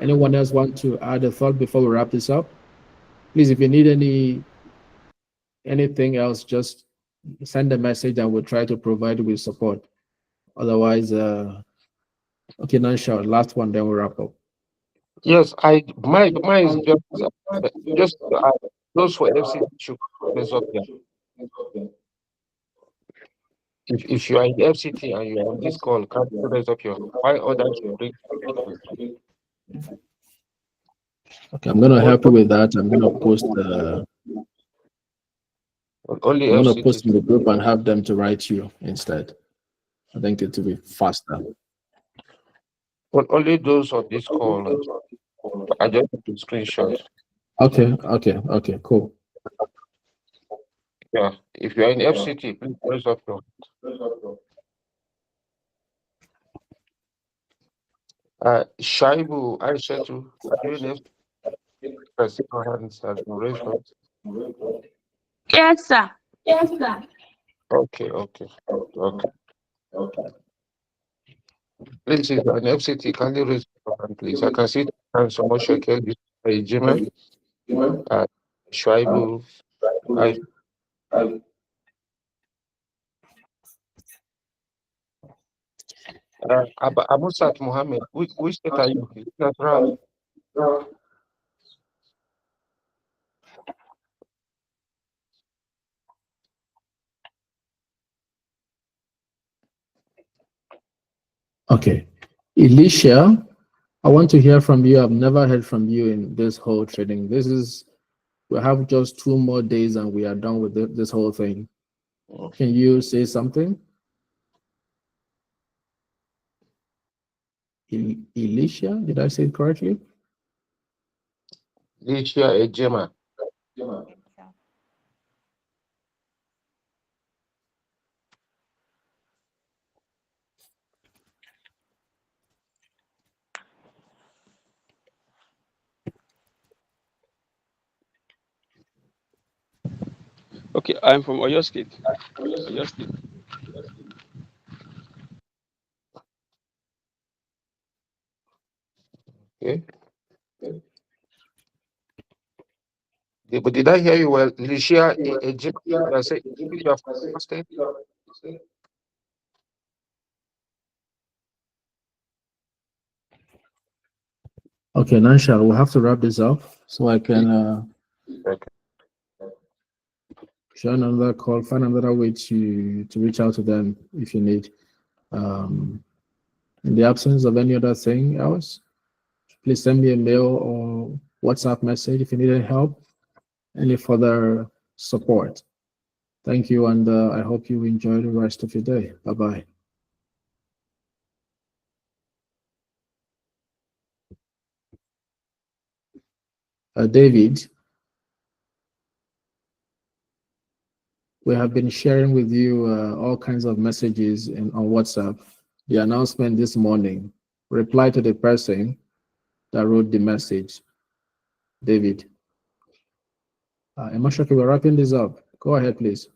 Anyone else want to add a thought before we wrap this up? Please, if you need anything else, just send a message and we'll try to provide you with support. Otherwise, okay, Nansha, last one, then we'll wrap up. Yes, my is just those for FCT should raise up there. If you are in FCT and you are on this call, can you raise up your why others should bring? Okay, I'm gonna help you with that. I'm gonna post only I'm gonna FCT. post in the group and have them to write you instead. I think it will be faster. But only those on this call. I just need to screenshot. Okay, cool. Yeah, if you are in FCT, please raise up your. Shaibu, I said to are you in FCT? Press your hands as you raise up. Yes, sir. Okay. Please, if you are in FCT, can you raise your hand, please? I can see someone shaking this Jimmy. Shaibu, Abusat Mohammed, which state are you? Is that right? Okay. Elisha, I want to hear from you. I've never heard from you in this whole training. We have just 2 more days and we are done with this whole thing. Can you say something? Elisha, did I say it correctly? Elisha Ejema. Okay, I'm from Oyo State. Okay. But did I hear you well? Elisha Ejema. I say you are from state. Okay, Nansha, we'll have to wrap this up so I can share another call, find another way to reach out to them if you need. In the absence of any other thing else, please send me a mail or WhatsApp message if you need any help, any further support. Thank you, and I hope you enjoy the rest of your day. Bye-bye. David, we have been sharing with you all kinds of messages on WhatsApp. The announcement this morning, reply to the person that wrote the message. David. Emashaki, we're wrapping this up. Go ahead, please.